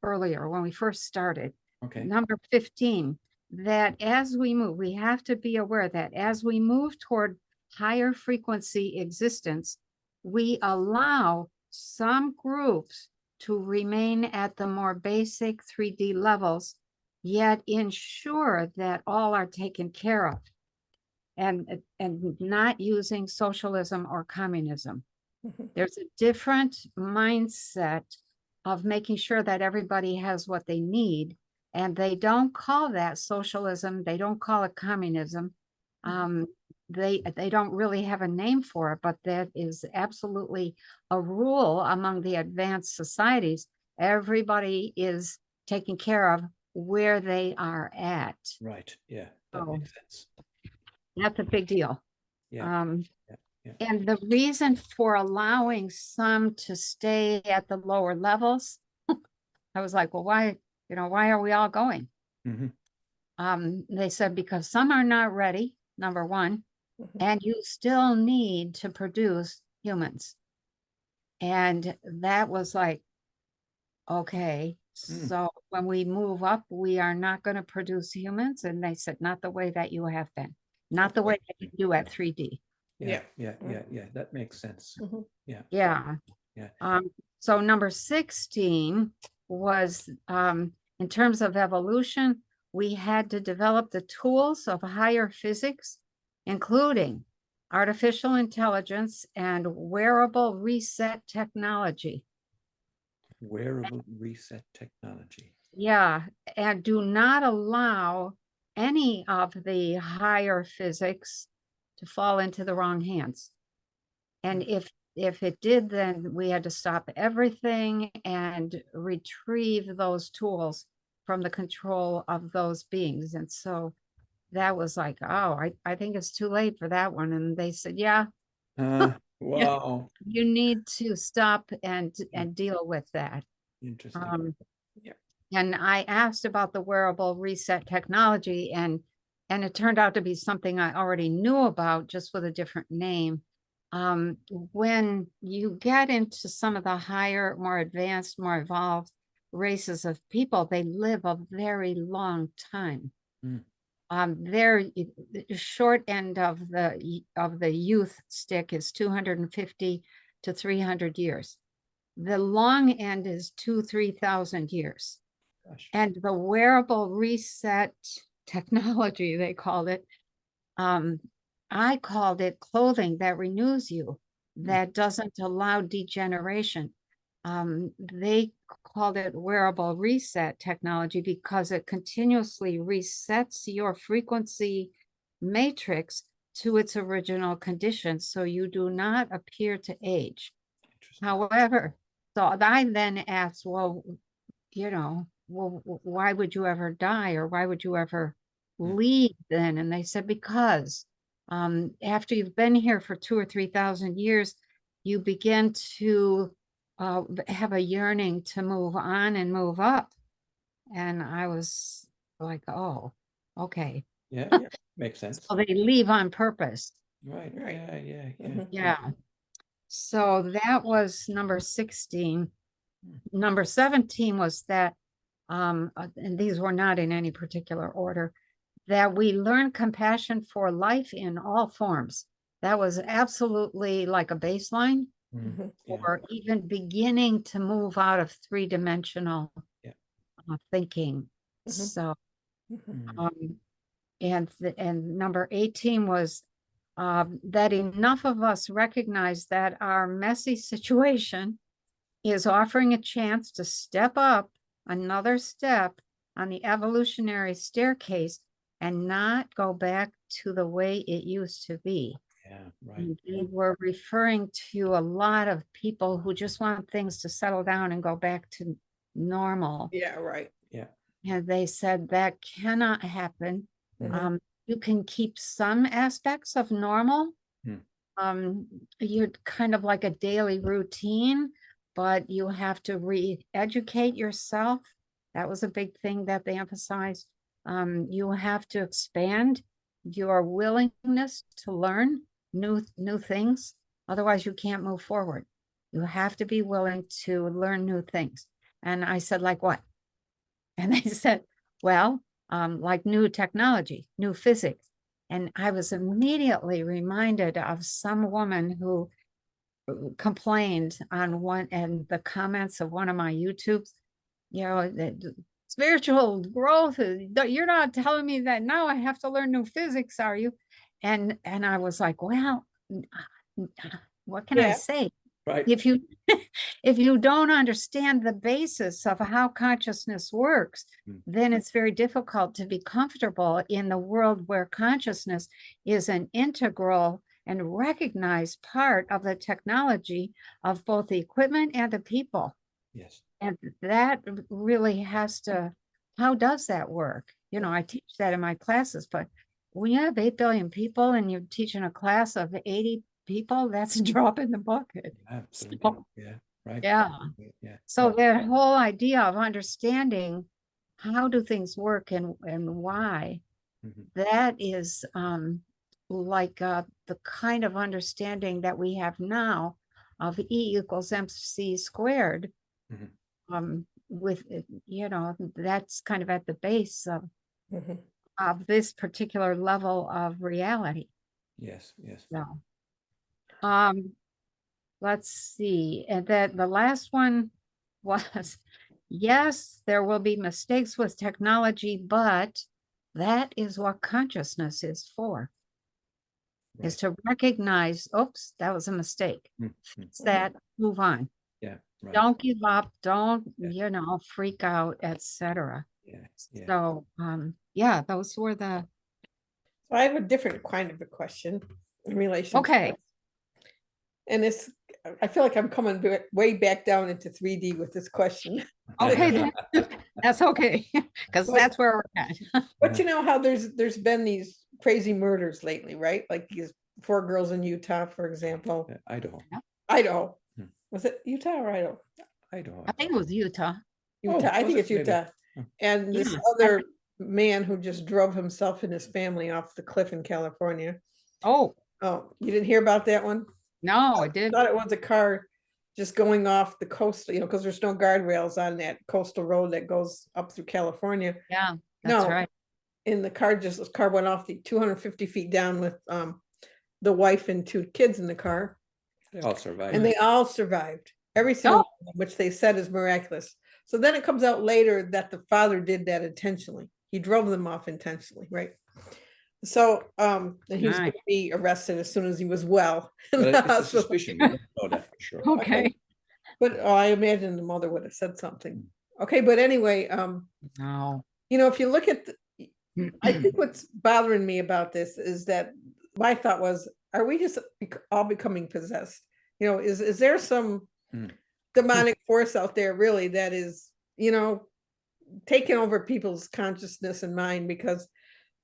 earlier when we first started. Okay. Number 15, that as we move, we have to be aware that as we move toward higher frequency existence, we allow some groups to remain at the more basic 3D levels, yet ensure that all are taken care of, and not using socialism or communism. There's a different mindset of making sure that everybody has what they need, and they don't call that socialism. They don't call it communism. They don't really have a name for it, but that is absolutely a rule among the advanced societies. Everybody is taken care of where they are at. Right. Yeah. That makes sense. That's a big deal. Yeah. And the reason for allowing some to stay at the lower levels, I was like, well, why are we all going? They said, because some are not ready, number one, Mhm. and you still need to produce humans. And that was like, okay, so when we move up, we are not going to produce humans. And they said, not the way that you have been, not the way that you do at 3D. Yeah, that makes sense. Mhm. Yeah. Yeah. Yeah. So number 16 was, in terms of evolution, we had to develop the tools of higher physics, including artificial intelligence and wearable reset technology. Wearable reset technology. Yeah, and do not allow any of the higher physics to fall into the wrong hands. And if it did, then we had to stop everything and retrieve those tools from the control of those beings. And so that was like, oh, I think it's too late for that one. And they said, yeah, Wow. you need to stop and deal with that. Interesting. And I asked about the wearable reset technology, and it turned out to be something I already knew about, just with a different name. When you get into some of the higher, more advanced, more evolved races of people, they live a very long time. Their short end of the youth stick is 250 to 300 years. The long end is 2,000-3,000 years. Gosh. And the wearable reset technology, they called it, I called it clothing that renews you, that doesn't allow degeneration. They called it wearable reset technology because it continuously resets your frequency matrix to its original condition, so you do not appear to age. However, so I then asked, well, why would you ever die, or why would you ever leave then? And they said, because after you've been here for 2,000 or 3,000 years, you begin to have a yearning to move on and move up. And I was like, oh, okay. Yeah, makes sense. So they leave on purpose. Right. Yeah. Yeah. So that was number 16. Number 17 was that, and these were not in any particular order, that we learn compassion for life in all forms. That was absolutely like a baseline, or even beginning to move out of three-dimensional thinking. So, and number 18 was that enough of us recognize that our messy situation is offering a chance to step up another step on the evolutionary staircase and not go back to the way it used to be. Yeah, right. They were referring to a lot of people who just want things to settle down and go back to normal. Yeah, right. Yeah. And they said that cannot happen. You can keep some aspects of normal. You're kind of like a daily routine, but you have to re-educate yourself. That was a big thing that they emphasized. You have to expand your willingness to learn new things. Otherwise, you can't move forward. You have to be willing to learn new things. And I said, like what? And they said, well, like new technology, new physics. And I was immediately reminded of some woman who complained on one and the comments of one of my YouTubes, that spiritual growth, you're not telling me that now I have to learn new physics, are you? And I was like, well, what can I say? Right. If you don't understand the basis of how consciousness works, then it's very difficult to be comfortable in the world where consciousness is an integral and recognized part of the technology of both the equipment and the people. Yes. And that really has to, how does that work? I teach that in my classes, but when you have 8 billion people and you're teaching a class of 80 people, that's a drop in the bucket. Absolutely. Yeah. Right. Yeah. Yeah. So that whole idea of understanding how do things work and why, Mhm. that is like the kind of understanding that we have now of E equals MC squared. Mhm. With that's kind of at the base Mhm. of this particular level of reality. Yes, yes. So, let's see. And then the last one was, yes, there will be mistakes with technology, but that is what consciousness is for, is Right. to recognize, oops, that was a mistake. Mhm. Fix that, move on. Yeah, right. Don't give up, don't, Yeah. freak out, etc. Yeah, yeah. So, yeah, those were the, So I have a different kind of a question in relation to okay. this. And it's, I feel like I'm coming way back down into 3D with this question. Okay, that's okay, because But- that's where we're at. But you know how there's been these crazy murders lately, right? Like these 4 girls in Utah, for example. Yeah, Idaho. Idaho. Hmm. Was it Utah or Idaho? Idaho. I think it was Utah. Utah. Oh, I was think it? it's Maybe. Utah. Oh. And this Yeah, other man who just drove himself and his family off the cliff in California. Oh, Oh, you didn't hear about that one? no, I I did. thought it was a car just going off the coast, because there's no guardrails on that coastal road that goes up through California. Yeah, that's No, right. and the car went off the 250 feet down with the wife and 2 kids in the car, They all survived. and they all survived. Every single Oh. one, which they said is miraculous. So then it comes out later that the father did that intentionally. He drove them off intentionally, right? So and he was going to be arrested as soon as he was well. in Well, the it's a hospital. suspicion. We don't know that for sure. Okay. But I imagine the mother would have said something. Okay, but anyway, No. if you look at I think what's bothering me about this is that my thought was, are we just all becoming possessed? Is there some demonic force out there really that is, taking over people's consciousness and mind? Because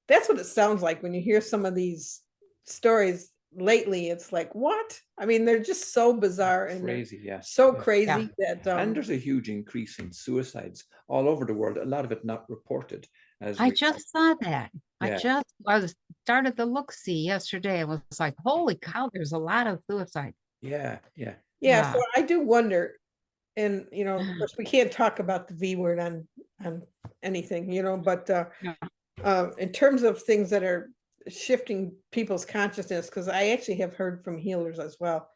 that's what it sounds like when you hear some of these stories lately. It's like, what? I mean, they're just so bizarre and Crazy, yeah. so Yeah. crazy that And there's a huge increase in suicides all over the world. A lot of it not reported. As I just saw that. Yeah. I started to look-see yesterday. I was like, holy cow, there's a lot of suicide. Yeah, yeah. Yeah, so I do wonder, and of course we can't talk about the V word on anything, but in terms of things that are shifting people's consciousness, because I actually have heard from healers as well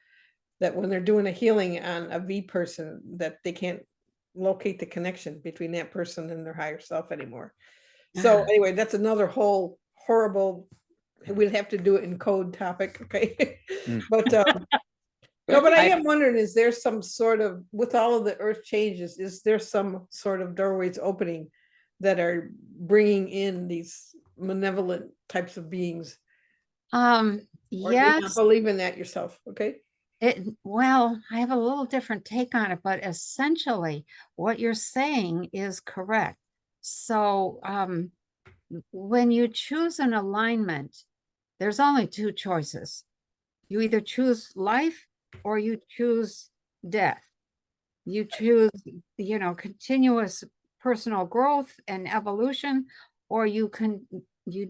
that when they're doing a healing on a V person, that they can't locate the connection between that person and their higher self anymore. So anyway, that's another whole horrible, we'd have to do it in code topic, okay? But no, but I am wondering, is there some sort of, with all of the earth changes, is there some sort of doorways opening that are bringing in these malevolent types of beings? Or do you not Yes. believe in that yourself? Okay. Well, I have a little different take on it, but essentially what you're saying is correct. So when you choose an alignment, there's only 2 choices. You either choose life or you choose death. You choose, continuous personal growth and evolution, or you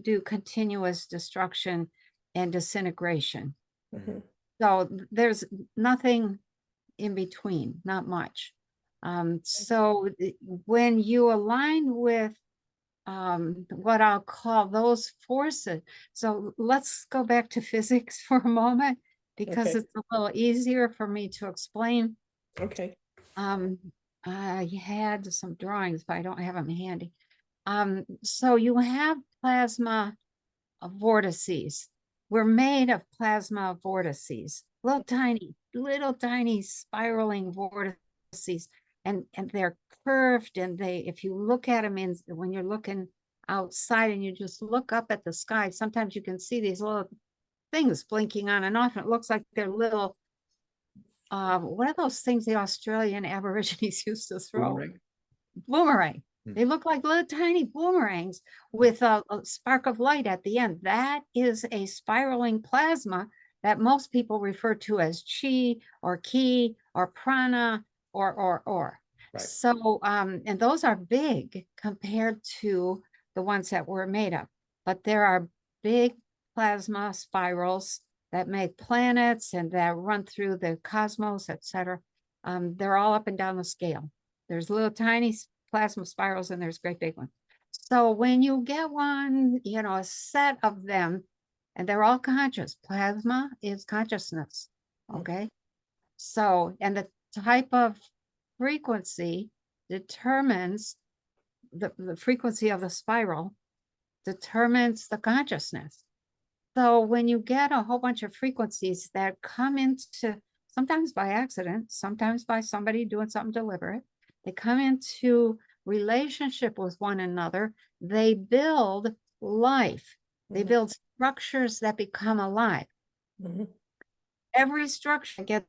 do continuous destruction and disintegration. So there's nothing in between, not much. So when you align with what I'll call those forces, so let's go back to physics for a moment, because it's a little easier for me to explain. Okay. I had some drawings, but I don't have them handy. So you have plasma vortices. We're made of plasma vortices, little tiny spiraling vortices, and they're curved, and if you look at them when you're looking outside and you just look up at the sky, sometimes you can see these little things blinking on and off, and it looks like they're little, what are those things the Australian Aborigines used to throw? Boomerang. They look like little tiny boomerangs with a spark of light at the end. That is a spiraling plasma that most people refer to as chi or ki or prana or. Right. So, and those are big compared to the ones that we're made of. But there are big plasma spirals that make planets and that run through the cosmos, etc. They're all up and down the scale. There's little tiny plasma spirals and there's great big ones. So when you get one, you know, a set of them, and they're all conscious. Plasma is consciousness, okay? So, and the type of frequency determines the frequency of the spiral determines the consciousness. So when you get a whole bunch of frequencies that come into, sometimes by accident, sometimes by somebody doing something deliberate, they come into relationship with one another, they build life. They build structures that become alive. Every structure gets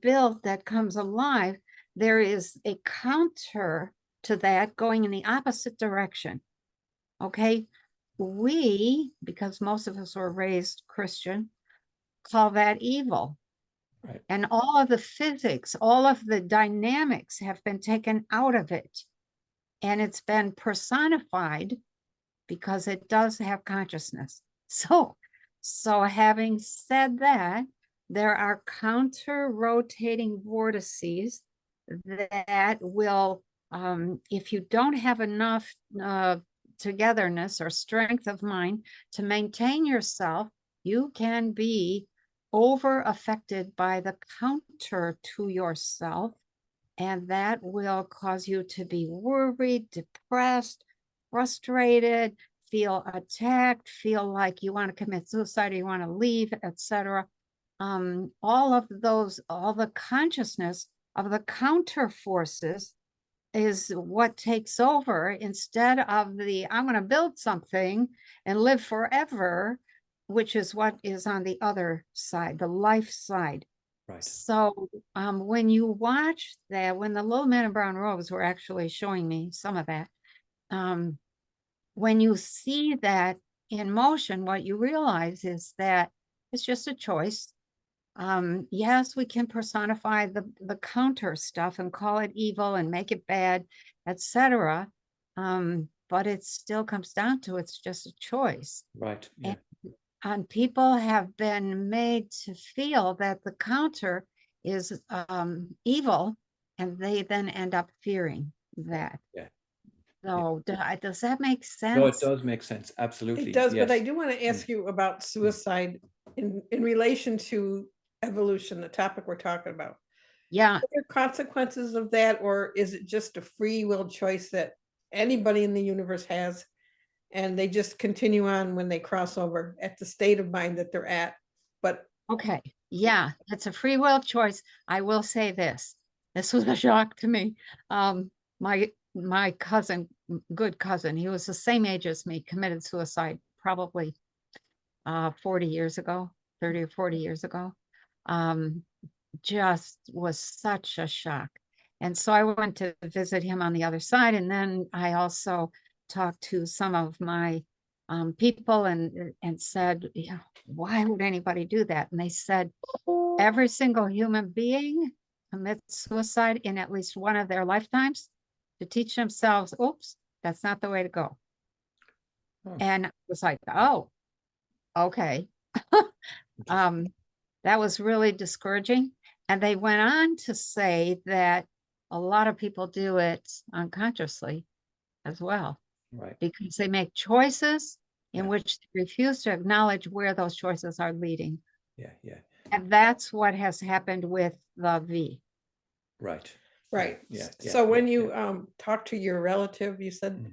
built that comes alive, there is a counter to that going in the opposite direction. Okay, we, because most of us were raised Christian, call that evil. Right. And all of the physics, all of the dynamics have been taken out of it. And it's been personified because it does have consciousness. So having said that, there are counter-rotating vortices that will, if you don't have enough togetherness or strength of mind to maintain yourself, you can be over affected by the counter to yourself, and that will cause you to be worried, depressed, frustrated, feel attacked, feel like you want to commit suicide or you want to leave, etc. All of those, all the consciousness of the counter forces is what takes over instead of the I'm going to build something and live forever, which is what is on the other side, the life side. Right. So when you watch that, when the little men in brown robes were actually showing me some of that, when you see that in motion, what you realize is that it's just a choice. Yes, we can personify the counter stuff and call it evil and make it bad, etc. But it still comes down to it's just a choice. Right. Yeah. And people have been made to feel that the counter is evil, and they then end up fearing that. Yeah. So does that make sense? No, it does make sense. Absolutely. It does, but I Yes. do want to ask you about suicide in relation to evolution, the topic we're talking about. Yeah. Are there consequences of that, or is it just a free will choice that anybody in the universe has, and they just continue on when they cross over at the state of mind that they're at? But okay, yeah, it's a free will choice. I will say this. This was a shock to me. My cousin, good cousin, he was the same age as me, committed suicide probably 40 years ago, 30 or 40 years ago. Just was such a shock. And so I went to visit him on the other side. And then I also talked to some of my people and said, yeah, why would anybody do that? And they said, every single human being commits suicide in at least one of their lifetimes to teach themselves, oops, that's not the way to go. And I was like, oh, okay. That was really discouraging. And they went on to say that a lot of people do it unconsciously as well. Right. Because they make choices in Yeah. which they refuse to acknowledge where those choices are leading. Yeah. Yeah. And that's what has happened with the V. Right. right. Yeah. So when you yeah. talk to your relative, you said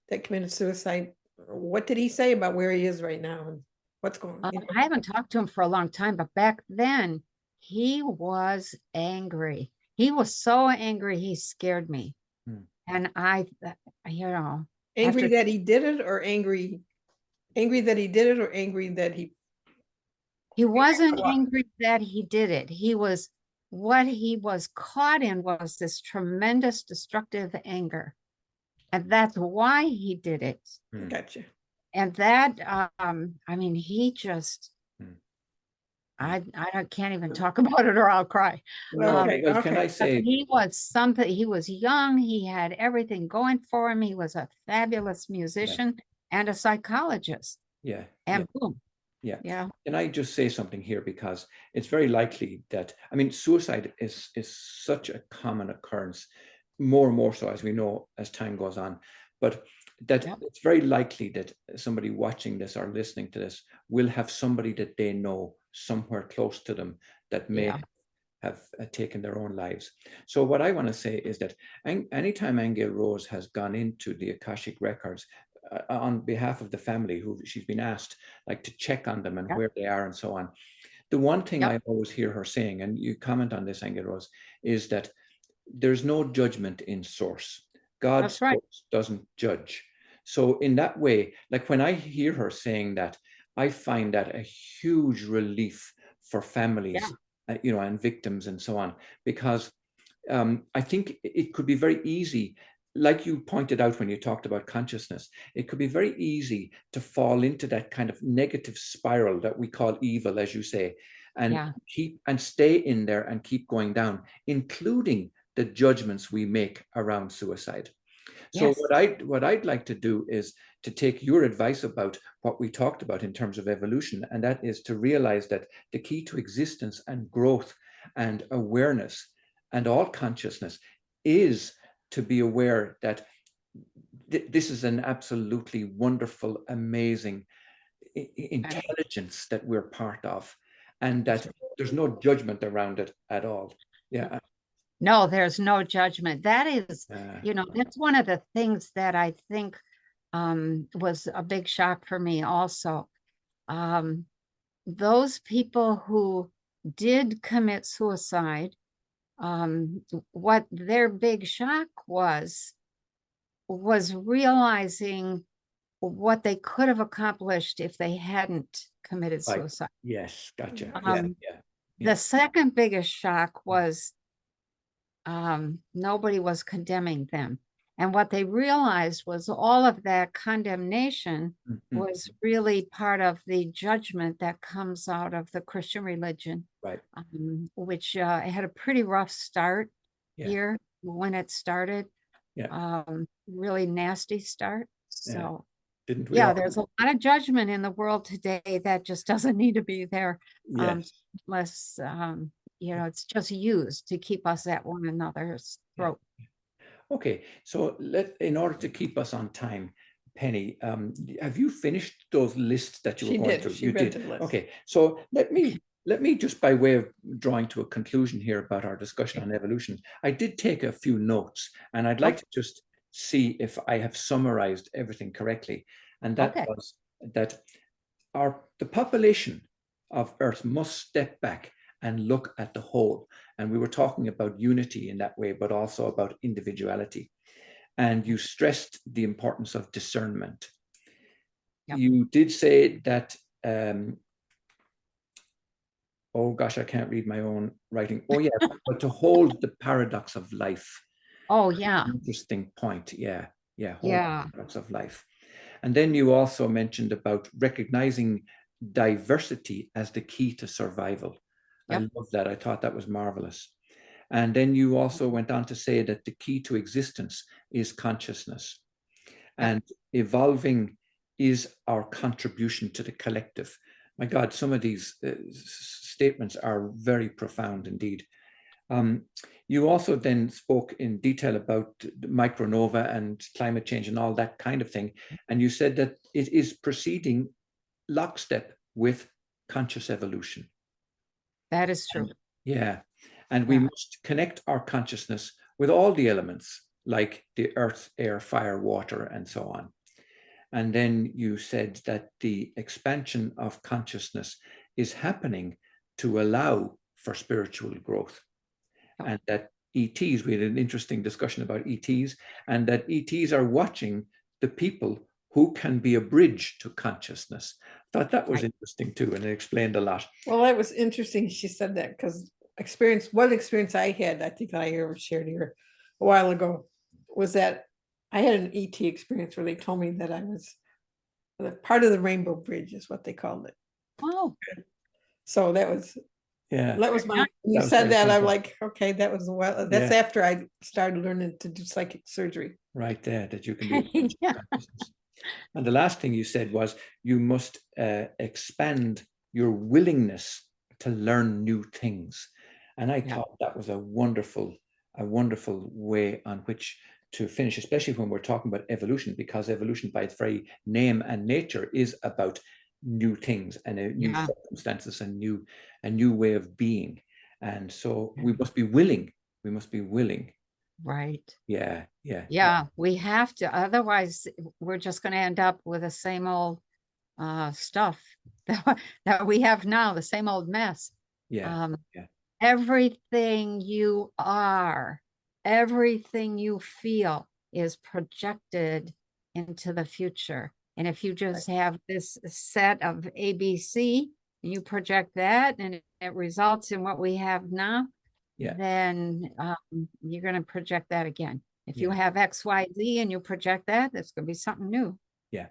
that committed suicide, what did he say about where he is right now and what's going on? I haven't talked to him for a long time, but back then he was angry. He was so angry, he scared me. And I, you know, Angry that he did it, or angry that he did it, or angry that he wasn't angry that he did it. He was, what he was caught in was this tremendous destructive anger. And that's why he did it. Gotcha. And that, I mean, he just, I can't even talk about it or I'll cry. No, Okay, well, can I okay. But say, he was something, he was young, he had everything going for him. He was a fabulous musician and a psychologist. yeah, And boom, yeah. yeah, Can I just say something here? Because it's very likely that, I mean, suicide is such a common occurrence, more and more so as we know as time goes on. But that Yep. it's very likely that somebody watching this or listening to this will have somebody that they know somewhere close to them that may yeah, have taken their own lives. So what I want to say is that anytime Aingeal Rose has gone into the Akashic records on behalf of the family, who she's been asked like to check on them and yep, where they are and so on, the one thing yep, I always hear her saying, and you comment on this, Aingeal Rose, is that there's no judgment in source. God's that's right. source doesn't judge. So in that way, like when I hear her saying that, I find that a huge relief for families, and victims and so on, because I think it could be very easy, like you pointed out when you talked about consciousness, it could be very easy to fall into that kind of negative spiral that we call evil, as you say, and Yeah, keep and stay in there and keep going down, including the judgments we make around suicide. So yes, what I'd like to do is to take your advice about what we talked about in terms of evolution, and that is to realize that the key to existence and growth and awareness and all consciousness is to be aware that this is an absolutely wonderful, amazing intelligence that we're part of, and that there's no judgment around it at all. Yeah. no, there's no judgment. That is, Uh, that's one of the things that I think was a big shock for me also. Um, those people who did commit suicide, what their big shock was realizing what they could have accomplished if they hadn't committed right. suicide. Yes. Gotcha. Yeah. Um, Yeah. the second biggest shock was nobody was condemning them. And what they realized was all of that condemnation Mhm. was really part of the judgment that comes out of the Christian religion, Right. which had a pretty rough start Yeah. here when it started. Yeah. Really nasty start. Yeah. So Didn't we yeah, all? there's a lot of judgment in the world today that just doesn't need to be there. Yes. Unless it's just used to keep us at one another's Yeah. throat. Okay. So in order to keep us on time, Penny, have you finished those lists that you were She going did. through? She You read did. the list. Okay. So let me just by way of drawing to a conclusion here about our discussion on evolution, I did take a few notes, and I'd like to just see if I have summarized everything correctly. And that Okay. was that the population of Earth must step back and look at the whole. And we were talking about unity in that way, but also about individuality. And you stressed the importance of discernment. Yep. You did say that, oh gosh, I can't read my own writing. Oh yeah, but to hold the paradox of life. Oh yeah. Interesting point. Yeah, hold Yeah. the paradox of life. And then you also mentioned about recognizing diversity as the key to survival. I Yep. love that. I thought that was marvelous. And then you also went on to say that the key to existence is consciousness, and evolving is our contribution to the collective. My God, some of these statements are very profound indeed. You also then spoke in detail about micronova and climate change and all that kind of thing. And you said that it is proceeding lockstep with conscious evolution. That is true. And, yeah. And we must connect our consciousness with all the elements like the earth, air, fire, water, and so on. And then you said that the expansion of consciousness is happening to allow for spiritual growth. And that ETs, we had an interesting discussion about ETs, and that ETs are watching the people who can be a bridge to consciousness. I thought that was interesting too, and it explained a lot. Well, that was interesting. She said that because one experience I had, I think I ever shared here a while ago, was that I had an ET experience where they told me that I was part of the Rainbow Bridge, is what they called it. Oh. So that was Yeah. my, you was said very that, I'm simple. like, okay, that was that's Yeah. after I started learning to do psychic surgery. Right there, that you can be Yeah. consciousness. And the last thing you said was you must expand your willingness to learn new things. And I thought that was a wonderful way on which to finish, especially when we're talking about evolution, because evolution by its very name and nature is about new things and new circumstances and a new way of being. And so we must be willing. We must be willing. Right. Yeah. Yeah, we have to. Otherwise, we're just going to end up with the same old stuff that we have now, the same old mess. Yeah. Everything you are, everything you feel is projected into the future. And if you just have this set of ABC, and you project that, and it results in what we have now, then you're going to project that again. If you have XYZ and you project that, that's going to be something new. Yeah.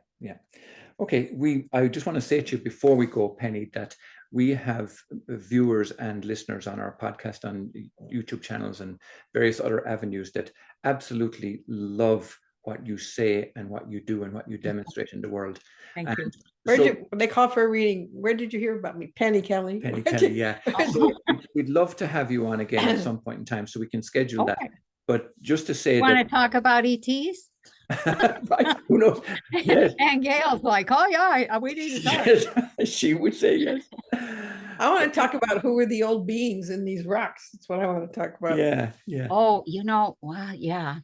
Okay, I just want to say to you before we go, Penny, that we have viewers and listeners on our podcast, on YouTube channels and various other avenues that absolutely love what you say and what you do and what you demonstrate in the world. Thank you. When they call for a reading, where did you hear about me? Penny Kelly. Penny Kelly, yeah. So we'd love to have you on again at some point in time so we can schedule that. But just to say, want to talk about ETs? Right, who knows? Yes. And Gail's like, oh yeah, we need to talk. Yes, she would say yes. I want to talk about who were the old beings in these rocks. That's what I want to talk about. Yeah. Oh, well, yeah.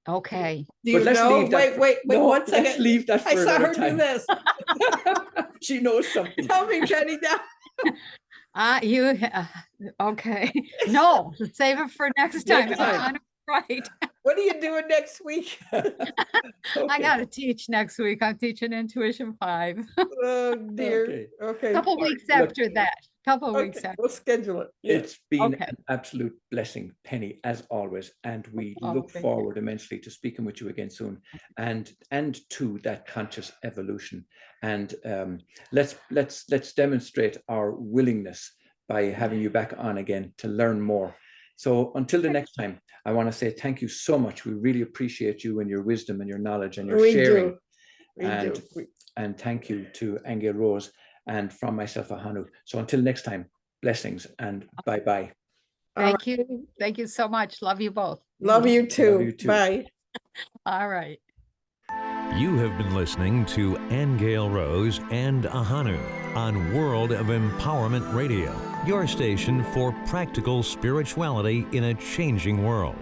Okay. Do you know? Wait, no, 1 second. Let's leave that for I saw her time. do this. She knows something. Tell me, Penny, now. Okay. No, save it for next time. Next time. Right. What are you doing next week? Okay. I got to teach next week. I'm teaching Intuition 5. Oh, dear. Okay. Couple weeks after that. Weeks after. We'll schedule it. It's been an absolute blessing, Penny, as always. And we look forward immensely to speaking with you again soon and to that conscious evolution. And let's demonstrate our willingness by having you back on again to learn more. So until the next time, I want to say thank you so much. We really appreciate you and your wisdom and your knowledge and your sharing. And thank you to Aingeal Rose and from myself, Ahonu. So until next time, blessings and bye-bye. Thank you. Thank you so much. Love you both. Love you too. Love you too. Bye. All right. You have been listening to Aingeal Rose and Ahonu on World of Empowerment Radio, your station for practical spirituality in a changing world.